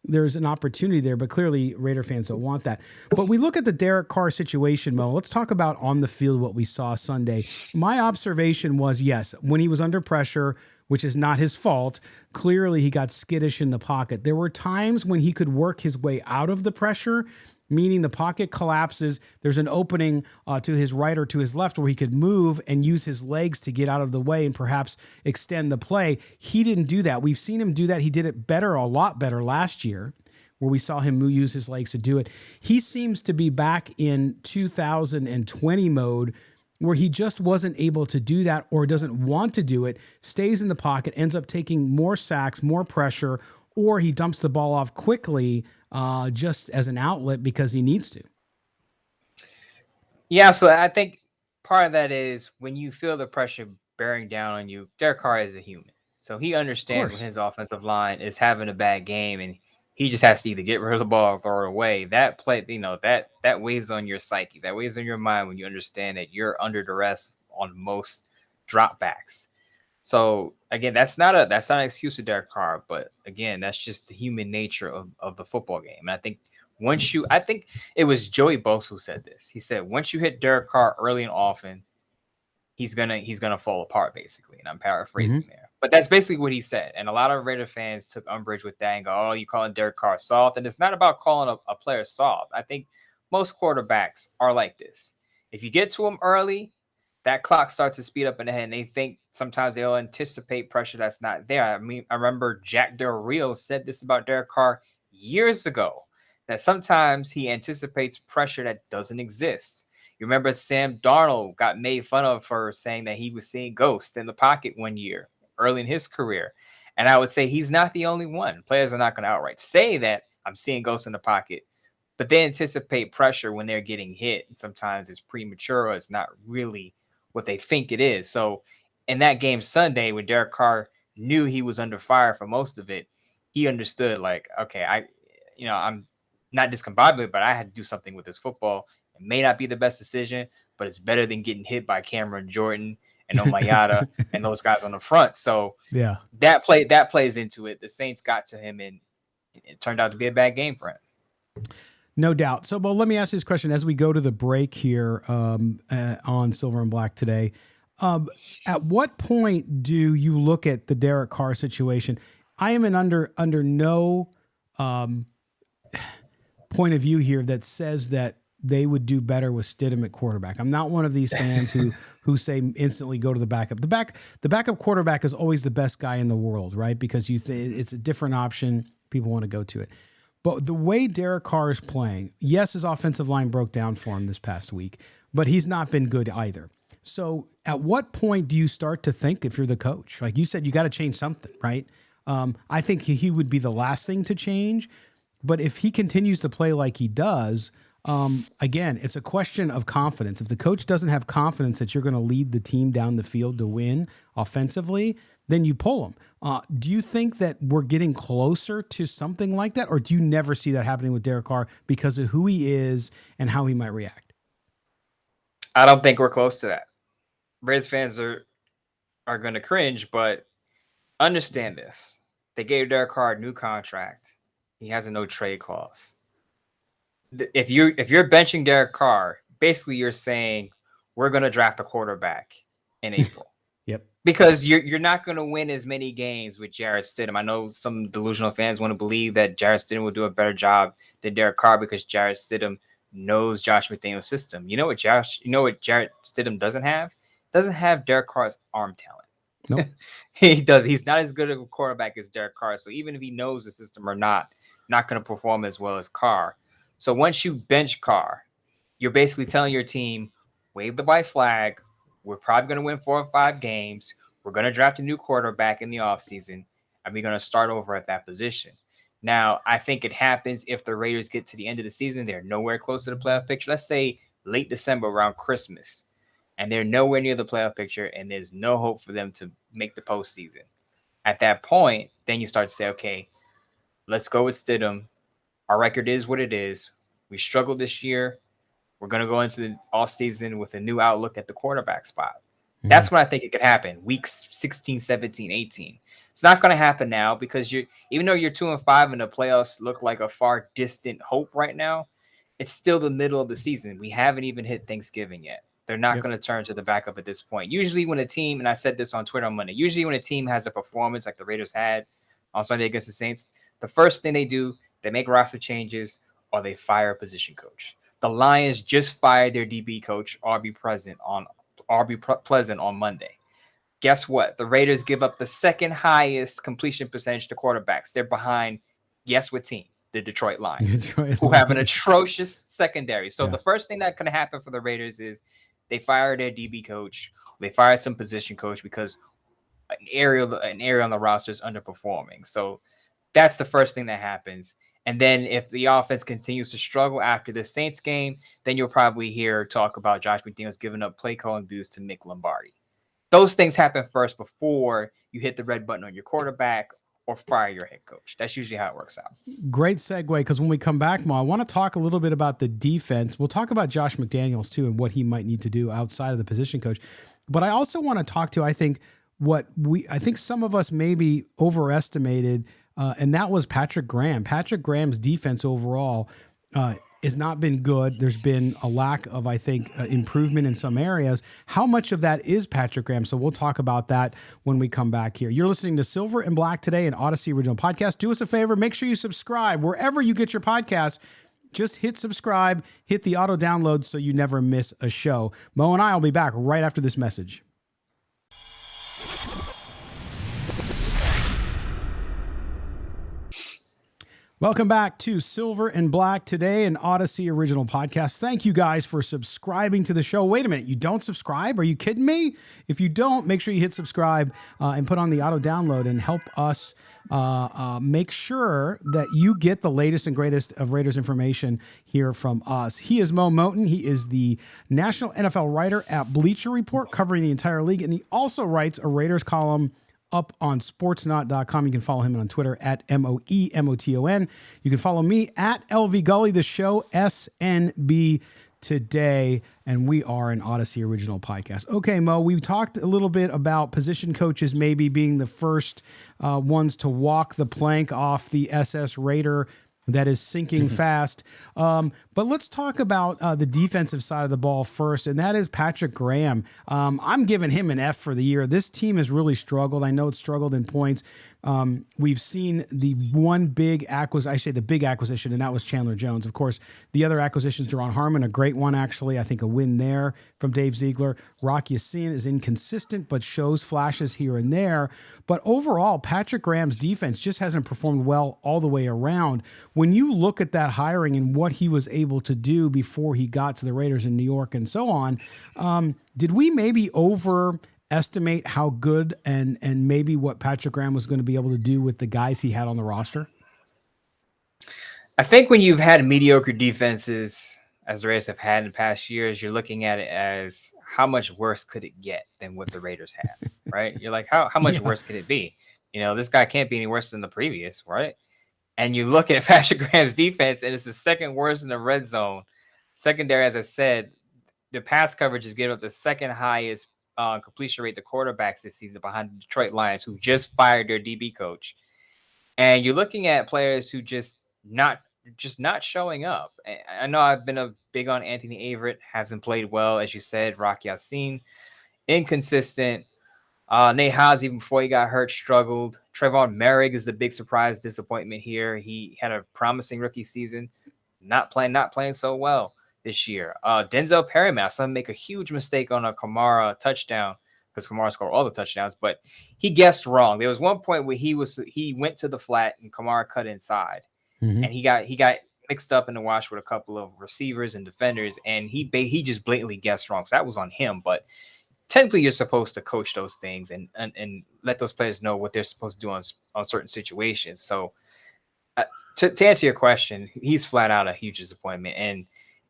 there's an opportunity there, but clearly Raider fans don't want that. But we look at the Derek Carr situation, Mo. Let's talk about on the field what we saw Sunday. My observation was, yes, when he was under pressure, which is not his fault, clearly he got skittish in the pocket. There were times when he could work his way out of the pressure, meaning the pocket collapses, there's an opening to his right or to his left where he could move and use his legs to get out of the way and perhaps extend the play. He didn't do that. We've seen him do that. He did it better, a lot better last year, where we saw him use his legs to do it. He seems to be back in 2020 mode where he just wasn't able to do that or doesn't want to do it, stays in the pocket, ends up taking more sacks, more pressure, or he dumps the ball off quickly just as an outlet because he needs to. Yeah, so I think part of that is when you feel the pressure bearing down on you, Derek Carr is a human. So he understands when his offensive line is having a bad game and he just has to either get rid of the ball or throw it away. That play, that weighs on your psyche. That weighs on your mind when you understand that you're under duress on most dropbacks. So again, that's not an excuse for Derek Carr, but again, that's just the human nature of the football game. And I think I think it was Joey Bosa who said this. He said, once you hit Derek Carr early and often, he's gonna fall apart, basically. And I'm paraphrasing there. But that's basically what he said. And a lot of Raider fans took umbrage with that and go, oh, you calling Derek Carr soft. And it's not about calling a player soft. I think most quarterbacks are like this. If you get to him early, that clock starts to speed up in the head, and they think sometimes they'll anticipate pressure that's not there. I mean, I remember Jack Del Rio said this about Derek Carr years ago, that sometimes he anticipates pressure that doesn't exist. You remember Sam Darnold got made fun of for saying that he was seeing ghosts in the pocket one year early in his career. And I would say he's not the only one. Players are not going to outright say that I'm seeing ghosts in the pocket, but they anticipate pressure when they're getting hit. And sometimes it's premature or it's not really what they think it is. So in that game Sunday, when Derek Carr knew he was under fire for most of it, he understood, like, okay, I'm not discombobulated, but I had to do something with this football. It may not be the best decision, but it's better than getting hit by Cameron Jordan and Omayata and those guys on the front. So yeah, that plays into it. The Saints got to him, and it turned out to be a bad game for him. No doubt. So, well, let me ask you this question as we go to the break here on Silver and Black today. At what point do you look at the Derek Carr situation? I am under no point of view here that says that they would do better with Stidham at quarterback. I'm not one of these fans who say instantly go to the backup. The backup quarterback is always the best guy in the world, right? Because it's a different option. People want to go to it. But the way Derek Carr is playing, yes, his offensive line broke down for him this past week, but he's not been good either. So at what point do you start to think, if you're the coach, like you said, you got to change something, right? I think he would be the last thing to change. But if he continues to play like he does, again, it's a question of confidence. If the coach doesn't have confidence that you're going to lead the team down the field to win offensively, then you pull him. Do you think that we're getting closer to something like that, or do you never see that happening with Derek Carr because of who he is and how he might react? I don't think we're close to that. Raiders fans are going to cringe, but understand this. They gave Derek Carr a new contract. He has a no trade clause. If you're benching Derek Carr, basically you're saying we're going to draft a quarterback in April. Yep. Because you're not going to win as many games with Jarrett Stidham. I know some delusional fans want to believe that Jarrett Stidham will do a better job than Derek Carr because Jarrett Stidham knows Josh McDaniels' system. You know what Jarrett Stidham doesn't have? Doesn't have Derek Carr's arm talent. Nope. He does. He's not as good of a quarterback as Derek Carr. So even if he knows the system or not going to perform as well as Carr. So once you bench Carr, you're basically telling your team, wave the white flag. We're probably going to win 4 or 5 games. We're going to draft a new quarterback in the offseason, and we're going to start over at that position. Now, I think it happens if the Raiders get to the end of the season. They're nowhere close to the playoff picture. Let's say late December around Christmas, and they're nowhere near the playoff picture, and there's no hope for them to make the postseason. At that point, then you start to say, okay, let's go with Stidham. Our record is what it is. We struggled this year. We're going to go into the offseason with a new outlook at the quarterback spot. Mm-hmm. That's when I think it could happen. Weeks 16, 17, 18. It's not going to happen now because even though you're 2-5 and the playoffs look like a far distant hope right now, it's still the middle of the season. We haven't even hit Thanksgiving yet. They're not going to turn to the backup at this point. Usually when a team, and I said this on Twitter on Monday, usually when a team has a performance like the Raiders had on Sunday against the Saints, the first thing they do, they make roster changes or they fire a position coach. The Lions just fired their DB coach, RB Pleasant on Monday. Guess what? The Raiders give up the second highest completion percentage to quarterbacks. They're behind, guess what team? The Detroit Lions, who have an atrocious secondary. So the first thing that can happen for the Raiders is they fire their DB coach. They fire some position coach because an area on the roster is underperforming. So that's the first thing that happens. And then if the offense continues to struggle after the Saints game, then you'll probably hear talk about Josh McDaniels giving up play calling duties to Nick Lombardi. Those things happen first before you hit the red button on your quarterback or fire your head coach. That's usually how it works out. Great segue, because when we come back, Mo, I want to talk a little bit about the defense. We'll talk about Josh McDaniels, too, and what he might need to do outside of the position coach. But I also want to talk to, I think some of us maybe overestimated, and that was Patrick Graham. Patrick Graham's defense overall has not been good. There's been a lack of, I think, improvement in some areas. How much of that is Patrick Graham? So we'll talk about that when we come back here. You're listening to Silver and Black today, an Odyssey original podcast. Do us a favor. Make sure you subscribe wherever you get your podcasts. Just hit subscribe, hit the auto download so you never miss a show. Mo and I will be back right after this message. Welcome back to Silver and Black today, an Odyssey original podcast. Thank you guys for subscribing to the show. Wait a minute, you don't subscribe? Are you kidding me? If you don't, make sure you hit subscribe and put on the auto download and help us make sure that you get the latest and greatest of Raiders information here from us. He is Moe Moton. He is the national NFL writer at Bleacher Report, covering the entire league, and he also writes a Raiders column up on sportsnot.com. You can follow him on Twitter at MoeMoton. You can follow me at LV Gully, the show SNB Today, and we are an Odyssey original podcast. Okay, Mo, we talked a little bit about position coaches maybe being the first ones to walk the plank off the SS Raider that is sinking fast. But let's talk about the defensive side of the ball first, and that is Patrick Graham. I'm giving him an F for the year. This team has really struggled. I know it's struggled in points. We've seen the one big acquisition, I say the big acquisition, and that was Chandler Jones. Of course, the other acquisitions, Deron Harmon, a great one, actually. I think a win there from Dave Ziegler. Rock Ya-Sin is inconsistent, but shows flashes here and there. But overall, Patrick Graham's defense just hasn't performed well all the way around. When you look at that hiring and what he was able to do before he got to the Raiders in New York and so on, did we maybe overestimate how good and maybe what Patrick Graham was going to be able to do with the guys he had on the roster? I think when you've had mediocre defenses, as the Raiders have had in the past years, you're looking at it as how much worse could it get than what the Raiders have, right? You're like, how much worse could it be? This guy can't be any worse than the previous, right? And you look at Patrick Graham's defense, and it's the second worst in the red zone. Secondary, as I said, the pass coverage is giving up the second highest completion rate to quarterbacks this season behind the Detroit Lions, who just fired their DB coach. And you're looking at players who just not showing up. I know I've been big on Anthony Averett, hasn't played well, as you said. Rock Ya-Sin, inconsistent. Nate Hobbs, even before he got hurt, struggled. Trayvon Merrick is the big surprise disappointment here. He had a promising rookie season, not playing so well this year. Denzel Perryman, I saw him make a huge mistake on a Kamara touchdown, because Kamara scored all the touchdowns, but he guessed wrong. There was one point where he went to the flat and Kamara cut inside, and he got mixed up in the wash with a couple of receivers and defenders, and he just blatantly guessed wrong. So that was on him. But technically, you're supposed to coach those things and let those players know what they're supposed to do on certain situations. So to answer your question, he's flat out a huge disappointment. And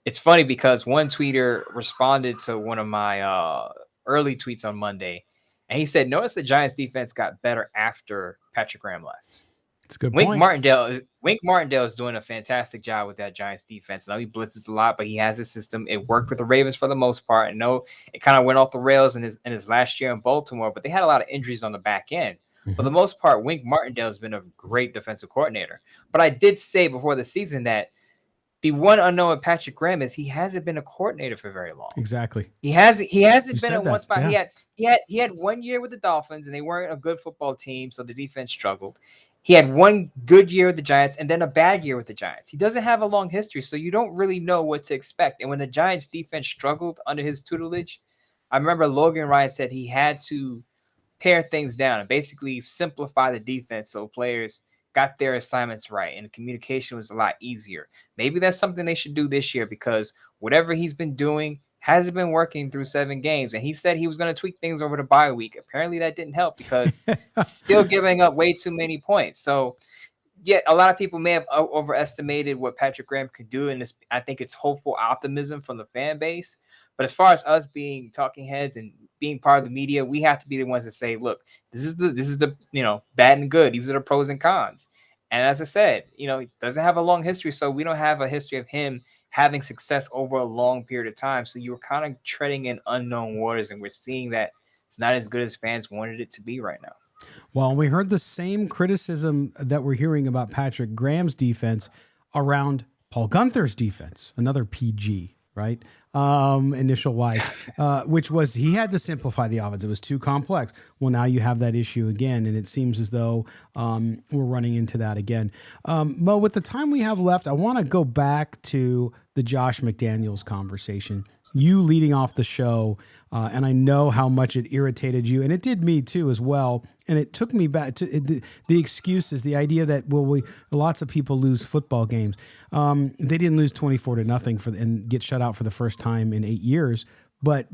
it's funny because one tweeter responded to one of my early tweets on Monday, and he said, notice the Giants defense got better after Patrick Graham left. That's a good point. Wink Martindale is doing a fantastic job with that Giants defense. I know he blitzes a lot, but he has a system. It worked with the Ravens for the most part. I know it kind of went off the rails in his last year in Baltimore, but they had a lot of injuries on the back end. For the most part, Wink Martindale has been a great defensive coordinator. But I did say before the season that the one unknown with Patrick Graham is he hasn't been a coordinator for very long. Exactly. He hasn't been in one spot. Yeah. He had 1 year with the Dolphins, and they weren't a good football team, so the defense struggled. He had one good year with the Giants and then a bad year with the Giants. He doesn't have a long history, so you don't really know what to expect. And when the Giants defense struggled under his tutelage, I remember Logan Ryan said he had to pare things down and basically simplify the defense so players got their assignments right and the communication was a lot easier. Maybe that's something they should do this year, because whatever he's been doing hasn't been working through 7 games. And he said he was going to tweak things over the bye week. Apparently that didn't help, because still giving up way too many points. So yeah, a lot of people may have overestimated what Patrick Graham could do. And I think it's hopeful optimism from the fan base. But as far as us being talking heads and being part of the media, we have to be the ones that say, look, this is the bad and good. These are the pros and cons. And as I said, he doesn't have a long history. So we don't have a history of him having success over a long period of time. So you're kind of treading in unknown waters, and we're seeing that it's not as good as fans wanted it to be right now. Well, we heard the same criticism that we're hearing about Patrick Graham's defense around Paul Gunther's defense, another PG, right? Initial wise, which was he had to simplify the offense. It was too complex. Well, now you have that issue again, and it seems as though we're running into that again. Mo, with the time we have left, I want to go back to the Josh McDaniels conversation. You leading off the show, and I know how much it irritated you, and it did me too as well. And it took me back to the excuses, the idea that lots of people lose football games. They didn't lose 24-0 and get shut out for the first time in 8 years. But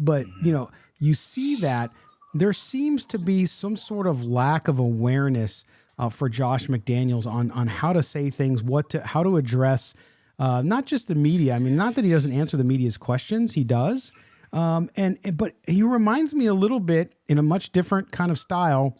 you see that there seems to be some sort of lack of awareness for Josh McDaniels on how to say things, how to address. Not just the media. I mean, not that he doesn't answer the media's questions. He does. But he reminds me a little bit in a much different kind of style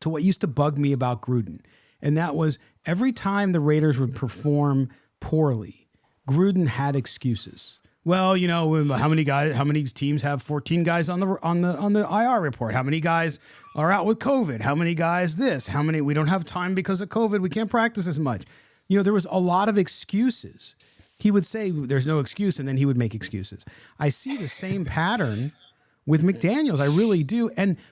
to what used to bug me about Gruden. And that was every time the Raiders would perform poorly, Gruden had excuses. Well, how many teams have 14 guys on the IR report? How many guys are out with COVID? How many guys we don't have time because of COVID. We can't practice as much. There was a lot of excuses. He would say there's no excuse, and then he would make excuses. I see the same pattern with McDaniels. I really do.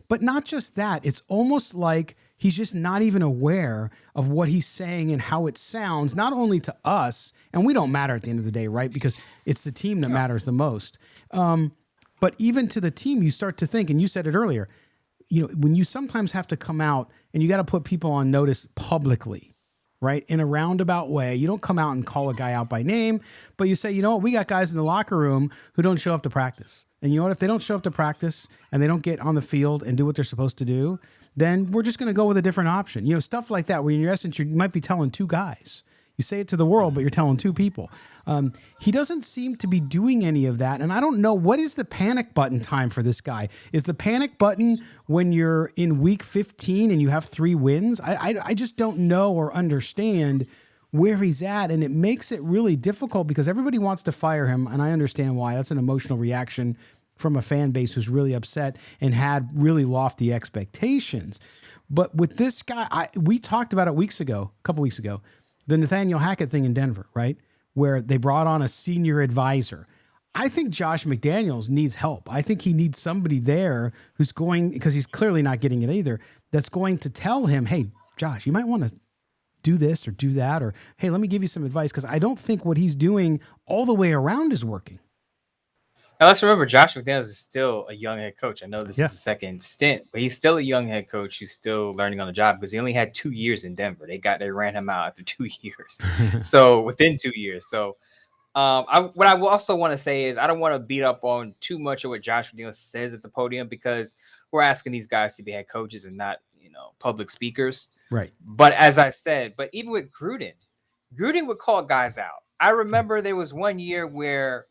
But not just that. It's almost like He's just not even aware of what he's saying and how it sounds, not only to us, and we don't matter at the end of the day, right? Because it's the team that matters the most. But even to the team, you start to think, and you said it earlier, when you sometimes have to come out and you got to put people on notice publicly, right? In a roundabout way. You don't come out and call a guy out by name, but you say, you know what, we got guys in the locker room who don't show up to practice. And you know what, if they don't show up to practice and they don't get on the field and do what they're supposed to do, then we're just going to go with a different option. Stuff like that, where in your essence, you might be telling two guys. You say it to the world, but you're telling two people. He doesn't seem to be doing any of that. And I don't know, what is the panic button time for this guy? Is the panic button when you're in week 15 and you have 3 wins? I just don't know or understand where he's at. And it makes it really difficult because everybody wants to fire him. And I understand why. That's an emotional reaction from a fan base who's really upset and had really lofty expectations. But with this guy, we talked about it a couple weeks ago, the Nathaniel Hackett thing in Denver, right? Where they brought on a senior advisor. I think Josh McDaniels needs help. I think he needs somebody there who's going, because he's clearly not getting it either, that's going to tell him, hey, Josh, you might want to do this or do that, or hey, let me give you some advice, because I don't think what he's doing all the way around is working. Now, let's remember, Josh McDaniels is still a young head coach. I know this is a second stint, but he's still a young head coach who's still learning on the job because he only had 2 years in Denver. They ran him out after 2 years. So within 2 years. So what I will also want to say is I don't want to beat up on too much of what Josh McDaniels says at the podium, because we're asking these guys to be head coaches and not, public speakers. Right. But as I said, but even with Gruden would call guys out. I remember there was one year where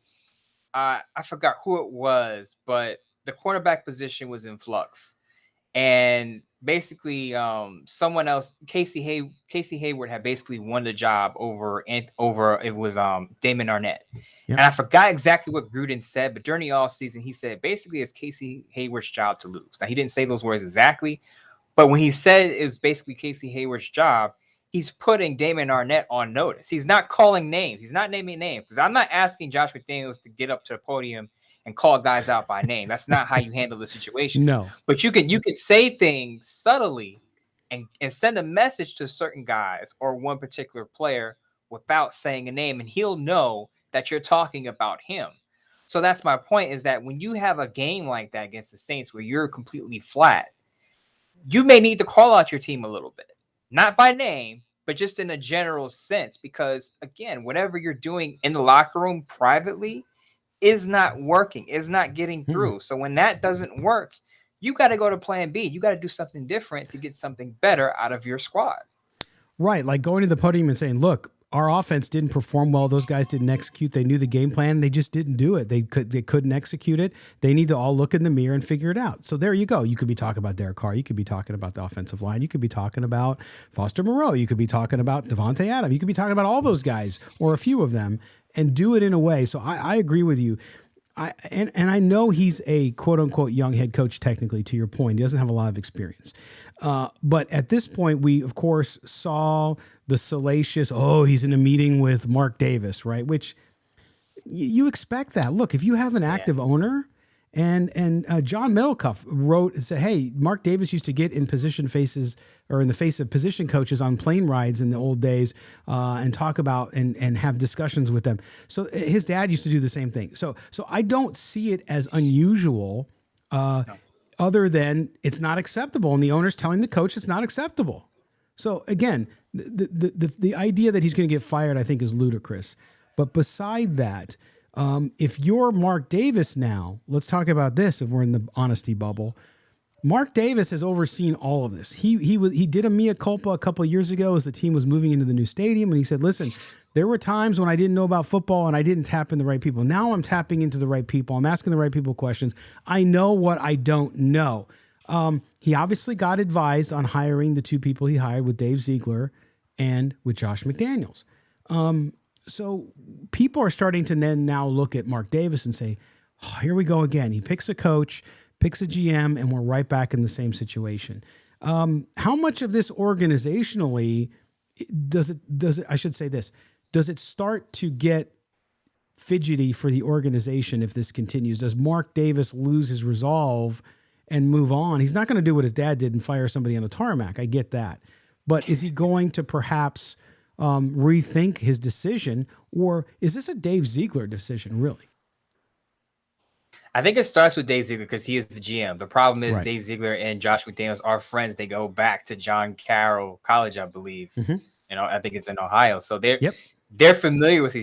I forgot who it was, but the cornerback position was in flux. And basically someone else, Casey Hayward, had basically won the job over it was Damon Arnett. Yep. And I forgot exactly what Gruden said, but during the offseason, he said basically it's Casey Hayward's job to lose. Now, he didn't say those words exactly, but when he said it's basically Casey Hayward's job, he's putting Damon Arnett on notice. He's not calling names. He's not naming names. Because I'm not asking Josh McDaniels to get up to the podium and call guys out by name. That's not how you handle the situation. No. But you can say things subtly and send a message to certain guys or one particular player without saying a name, and he'll know that you're talking about him. So that's my point, is that when you have a game like that against the Saints where you're completely flat, you may need to call out your team a little bit. Not by name, but just in a general sense, because again, whatever you're doing in the locker room privately is not working, is not getting through. So when that doesn't work, you got to go to plan B. You got to do something different to get something better out of your squad. Right. Like going to the podium and saying, look, our offense didn't perform well. Those guys didn't execute. They knew the game plan. They just didn't do it. They couldn't execute it. They need to all look in the mirror and figure it out. So there you go. You could be talking about Derek Carr. You could be talking about the offensive line. You could be talking about Foster Moreau. You could be talking about Devontae Adams. You could be talking about all those guys or a few of them, and do it in a way. So I agree with you. And I know he's a quote unquote young head coach, technically, to your point. He doesn't have a lot of experience. But at this point, we, of course, saw the salacious, he's in a meeting with Mark Davis, right? Which you expect that. Look, if you have an active owner, and John Middlecuff said, hey, Mark Davis used to get in position faces, or in the face of position coaches on plane rides in the old days, and talk about and have discussions with them. So his dad used to do the same thing. So I don't see it as unusual, other than it's not acceptable, and the owner's telling the coach it's not acceptable. So again, the idea that he's going to get fired, I think, is ludicrous. But beside that, if you're Mark Davis now, let's talk about this. If we're in the honesty bubble, Mark Davis has overseen all of this. He did a mea culpa a couple of years ago as the team was moving into the new stadium, and he said, "Listen, there were times when I didn't know about football and I didn't tap in the right people. Now I'm tapping into the right people. I'm asking the right people questions. I know what I don't know." He obviously got advised on hiring the two people he hired with Dave Ziegler and with Josh McDaniels. So people are starting to then now look at Mark Davis and say, here we go again. He picks a coach, picks a GM, and we're right back in the same situation. How much of this organizationally does it, I should say this, does it start to get fidgety for the organization if this continues? Does Mark Davis lose his resolve and move on. He's not going to do what his dad did and fire somebody on the tarmac. I get that. But is he going to perhaps rethink his decision, or is this a Dave Ziegler decision, really? I think it starts with Dave Ziegler because he is the GM. The problem is Right. Dave Ziegler and Josh McDaniels are friends. They go back to John Carroll College, I believe. Mm-hmm. I think it's in Ohio. So Yep. they're familiar with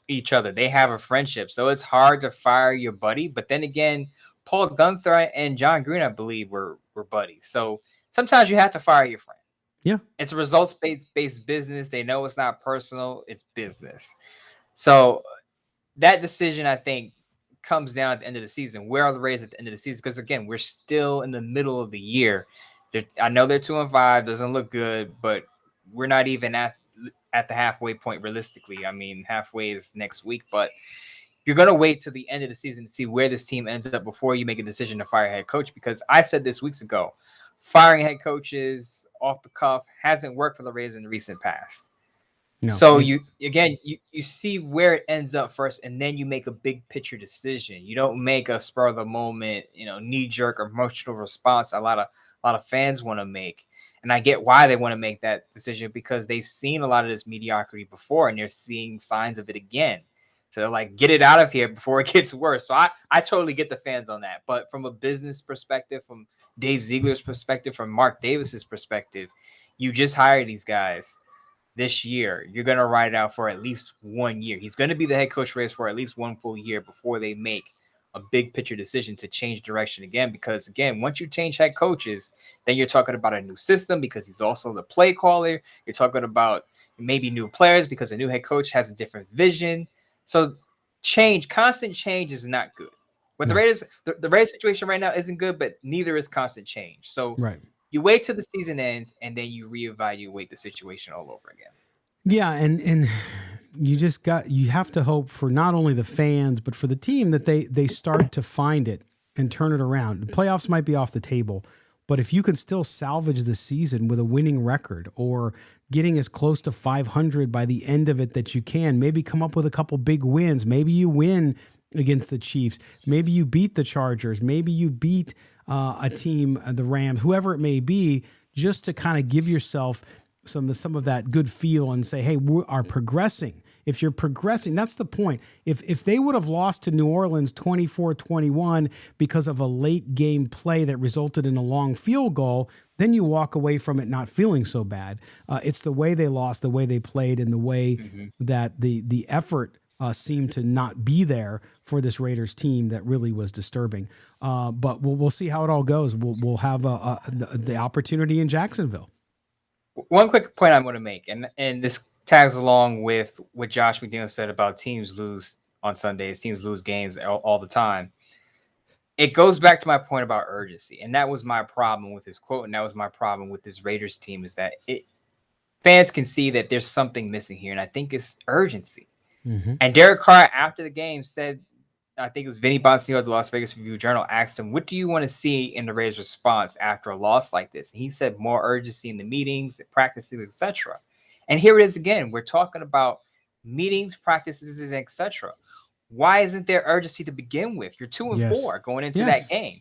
each other. They have a friendship. So it's hard to fire your buddy. But then again, Paul Gunther and John Green, I believe, were buddies. So sometimes you have to fire your friend. Yeah. It's a results-based business. They know it's not personal. It's business. So that decision, I think, comes down at the end of the season. Where are the Rays at the end of the season? Because again, we're still in the middle of the year. I know they're 2-5, doesn't look good, but we're not even at the halfway point realistically. I mean, halfway is next week, but you're going to wait till the end of the season to see where this team ends up before you make a decision to fire a head coach. Because I said this weeks ago, firing head coaches off the cuff hasn't worked for the Rays in the recent past. No. So you see where it ends up first, and then you make a big picture decision. You don't make a spur of the moment, knee jerk emotional response. A lot of fans want to make, and I get why they want to make that decision because they've seen a lot of this mediocrity before, and they're seeing signs of it again. So they're like, get it out of here before it gets worse. So I totally get the fans on that. But from a business perspective, from Dave Ziegler's perspective, from Mark Davis's perspective, you just hire these guys. This year, you're going to ride it out for at least 1 year. He's going to be the head coach race for at least 1 full year before they make a big picture decision to change direction again. Because again, once you change head coaches, then you're talking about a new system because he's also the play caller. You're talking about maybe new players because the new head coach has a different vision. So constant change is not good. With the Raiders, the Raiders situation right now isn't good, but neither is constant change. So you wait till the season ends, and then you reevaluate the situation all over again. Yeah, and you have to hope for not only the fans but for the team that they start to find it and turn it around. The playoffs might be off the table, but if you can still salvage the season with a winning record or getting as close to 500 by the end of it that you can, maybe come up with a couple big wins. Maybe you win against the Chiefs. Maybe you beat the Chargers. Maybe you beat a team, the Rams, whoever it may be, just to kind of give yourself some of that good feel and say, hey, we are progressing. If you're progressing, that's the point. If they would have lost to New Orleans 24-21 because of a late game play that resulted in a long field goal, then you walk away from it not feeling so bad. It's the way they lost, the way they played, and the way that the effort seemed to not be there for this Raiders team that really was disturbing. But we'll see how it all goes. We'll have the opportunity in Jacksonville. One quick point I'm going to make, and this tags along with what Josh McDaniels said about teams lose on Sundays, teams lose games all the time. It goes back to my point about urgency, and that was my problem with his quote, and that was my problem with this Raiders team is that fans can see that there's something missing here, and I think it's urgency. Mm-hmm. And Derek Carr, after the game, said, I think it was Vinny Bonsignore of the Las Vegas Review-Journal, asked him, what do you want to see in the Raiders' response after a loss like this? And he said more urgency in the meetings, practices, etc. And here it is again. We're talking about meetings, practices, etc. Why isn't there urgency to begin with? You're 2-4 going into that game.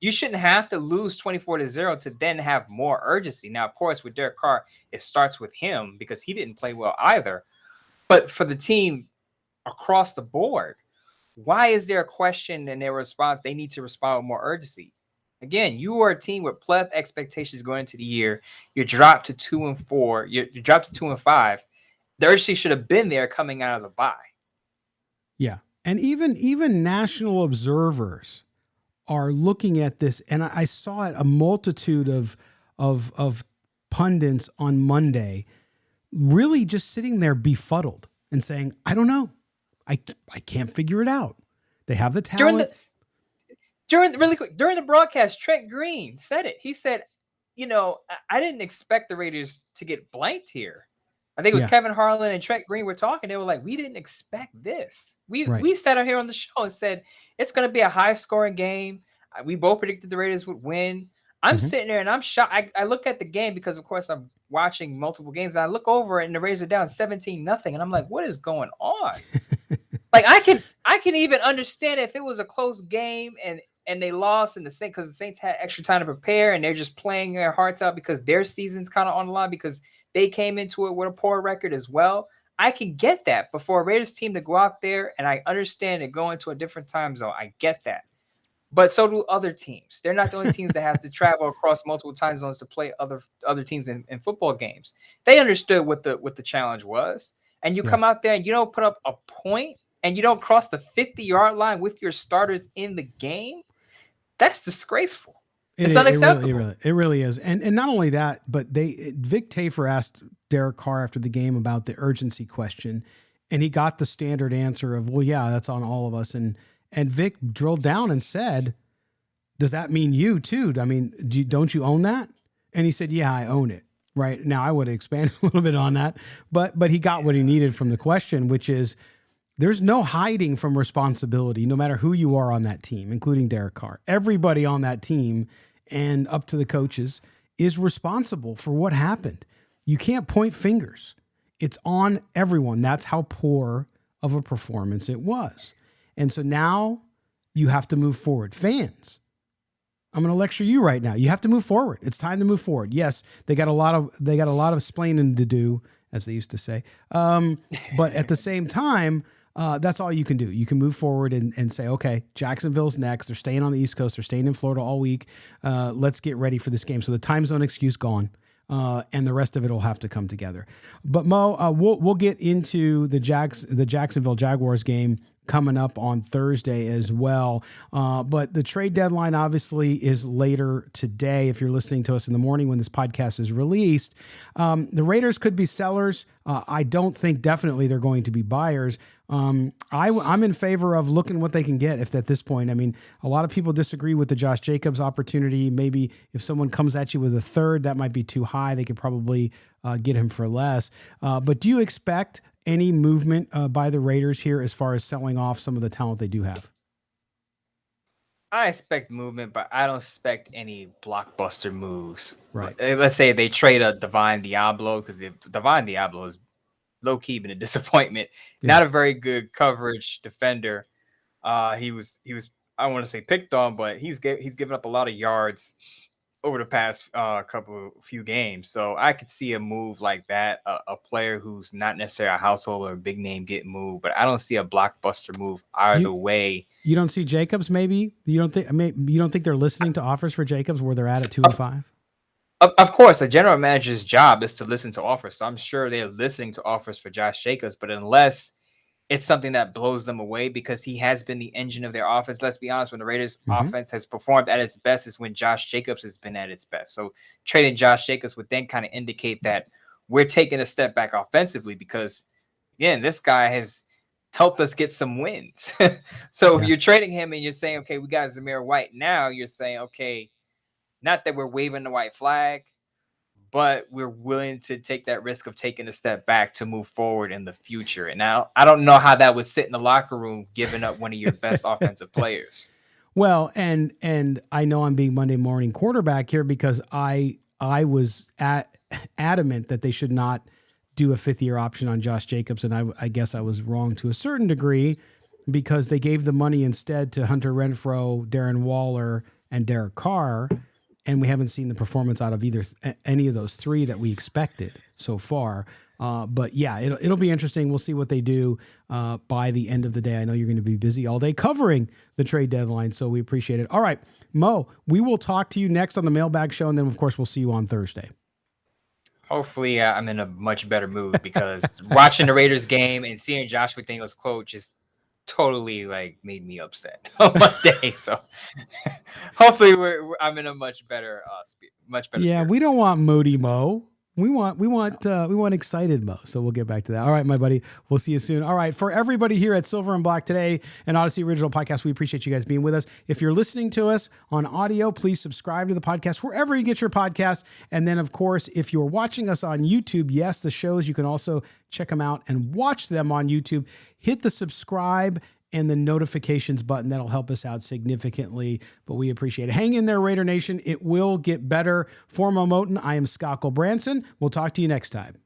You shouldn't have to lose 24-0 to then have more urgency. Now, of course, with Derek Carr, it starts with him because he didn't play well either. But for the team across the board, why is there a question in their response? They need to respond with more urgency. Again, you are a team with pleth expectations going into the year. You dropped to 2-4. You dropped to 2-5. The urgency should have been there coming out of the bye. Yeah, and even national observers are looking at this, and I saw it a multitude of pundits on Monday, really just sitting there befuddled and saying, "I don't know, I can't figure it out." They have the talent. During the broadcast, Trent Green said it. He said, I didn't expect the Raiders to get blanked here. I think it was Kevin Harlan and Trent Green were talking. They were like, we didn't expect this. We sat out here on the show and said, it's going to be a high-scoring game. We both predicted the Raiders would win. I'm sitting there and I'm shocked. I look at the game because, of course, I'm watching multiple games. And I look over and the Raiders are down 17-0. And I'm like, what is going on? Like, I can even understand if it was a close game and and they lost, and because the Saints had extra time to prepare, and they're just playing their hearts out because their season's kind of on the line because they came into it with a poor record as well. I can get that. But for a Raiders team to go out there, and I understand it going to a different time zone, I get that. But so do other teams. They're not the only teams that have to travel across multiple time zones to play other teams in football games. They understood what the challenge was. And you come out there and you don't put up a point and you don't cross the 50-yard line with your starters in the game. That's disgraceful. It's unacceptable. It really is. And not only that, but Vic Tafur asked Derek Carr after the game about the urgency question, and he got the standard answer of, well, yeah, that's on all of us. And Vic drilled down and said, does that mean you too? I mean, don't you own that? And he said, yeah, I own it. Right. Now I would expand a little bit on that, but he got what he needed from the question, which is there's no hiding from responsibility, no matter who you are on that team, including Derek Carr. Everybody on that team and up to the coaches is responsible for what happened. You can't point fingers. It's on everyone. That's how poor of a performance it was. And so now you have to move forward. Fans, I'm going to lecture you right now. You have to move forward. It's time to move forward. Yes, they got a lot of splaining to do, as they used to say. But at the same time, that's all you can do. You can move forward and say, okay, Jacksonville's next. They're staying on the East Coast. They're staying in Florida all week. Let's get ready for this game. So the time zone excuse gone. And the rest of it will have to come together. But Mo, we'll get into the Jacksonville Jaguars game coming up on Thursday as well. But the trade deadline obviously is later today. If you're listening to us in the morning when this podcast is released, the Raiders could be sellers. I don't think definitely they're going to be buyers. I'm in favor of looking what they can get if at this point. I mean, a lot of people disagree with the Josh Jacobs opportunity. Maybe if someone comes at you with a third, that might be too high. They could probably get him for less. But do you expect any movement by the Raiders here as far as selling off some of the talent they do have? I expect movement, but I don't expect any blockbuster moves. Right. Let's say they trade a Divine Diablo, because the Divine Diablo is low-key been a disappointment. Yeah. Not a very good coverage defender. He was I want to say picked on, but he's given up a lot of yards over the past few games. So I could see a move like that, a player who's not necessarily a household or a big name getting moved, but I don't see a blockbuster move either way. You don't see Jacobs maybe? You don't think they're listening to offers for Jacobs where they're at 2-5? Of course, a general manager's job is to listen to offers. So I'm sure they're listening to offers for Josh Jacobs, but unless it's something that blows them away, because he has been the engine of their offense. Let's be honest, when the Raiders offense has performed at its best is when Josh Jacobs has been at its best. So trading Josh Jacobs would then kind of indicate that we're taking a step back offensively, because again, this guy has helped us get some wins. So if you're trading him and you're saying, okay, we got Zamir White now, you're saying, okay, not that we're waving the white flag, but we're willing to take that risk of taking a step back to move forward in the future. And now I don't know how that would sit in the locker room, giving up one of your best offensive players. Well, and I know I'm being Monday morning quarterback here because I was adamant that they should not do a 5th-year option on Josh Jacobs, and I guess I was wrong to a certain degree because they gave the money instead to Hunter Renfrow, Darren Waller, and Derek Carr. And we haven't seen the performance out of any of those three that we expected so far. But yeah, it'll be interesting. We'll see what they do by the end of the day. I know you're going to be busy all day covering the trade deadline, so we appreciate it. All right, Mo, we will talk to you next on the Mailbag Show, and then, of course, we'll see you on Thursday. Hopefully, I'm in a much better mood because watching the Raiders game and seeing Josh McDaniels quote just totally made me upset on Monday. So hopefully I'm in a much better Yeah, spirit. We don't want moody Mo. We want excited Mo. So we'll get back to that. All right, my buddy. We'll see you soon. All right, for everybody here at Silver and Black today, an Odyssey Original Podcast, we appreciate you guys being with us. If you're listening to us on audio, please subscribe to the podcast wherever you get your podcast. And then, of course, if you're watching us on YouTube, yes, the shows, you can also check them out and watch them on YouTube. Hit the subscribe and the notifications button. That'll help us out significantly, but we appreciate it. Hang in there, Raider Nation. It will get better. For Moe Moton, I am Scott Gulbransen. We'll talk to you next time.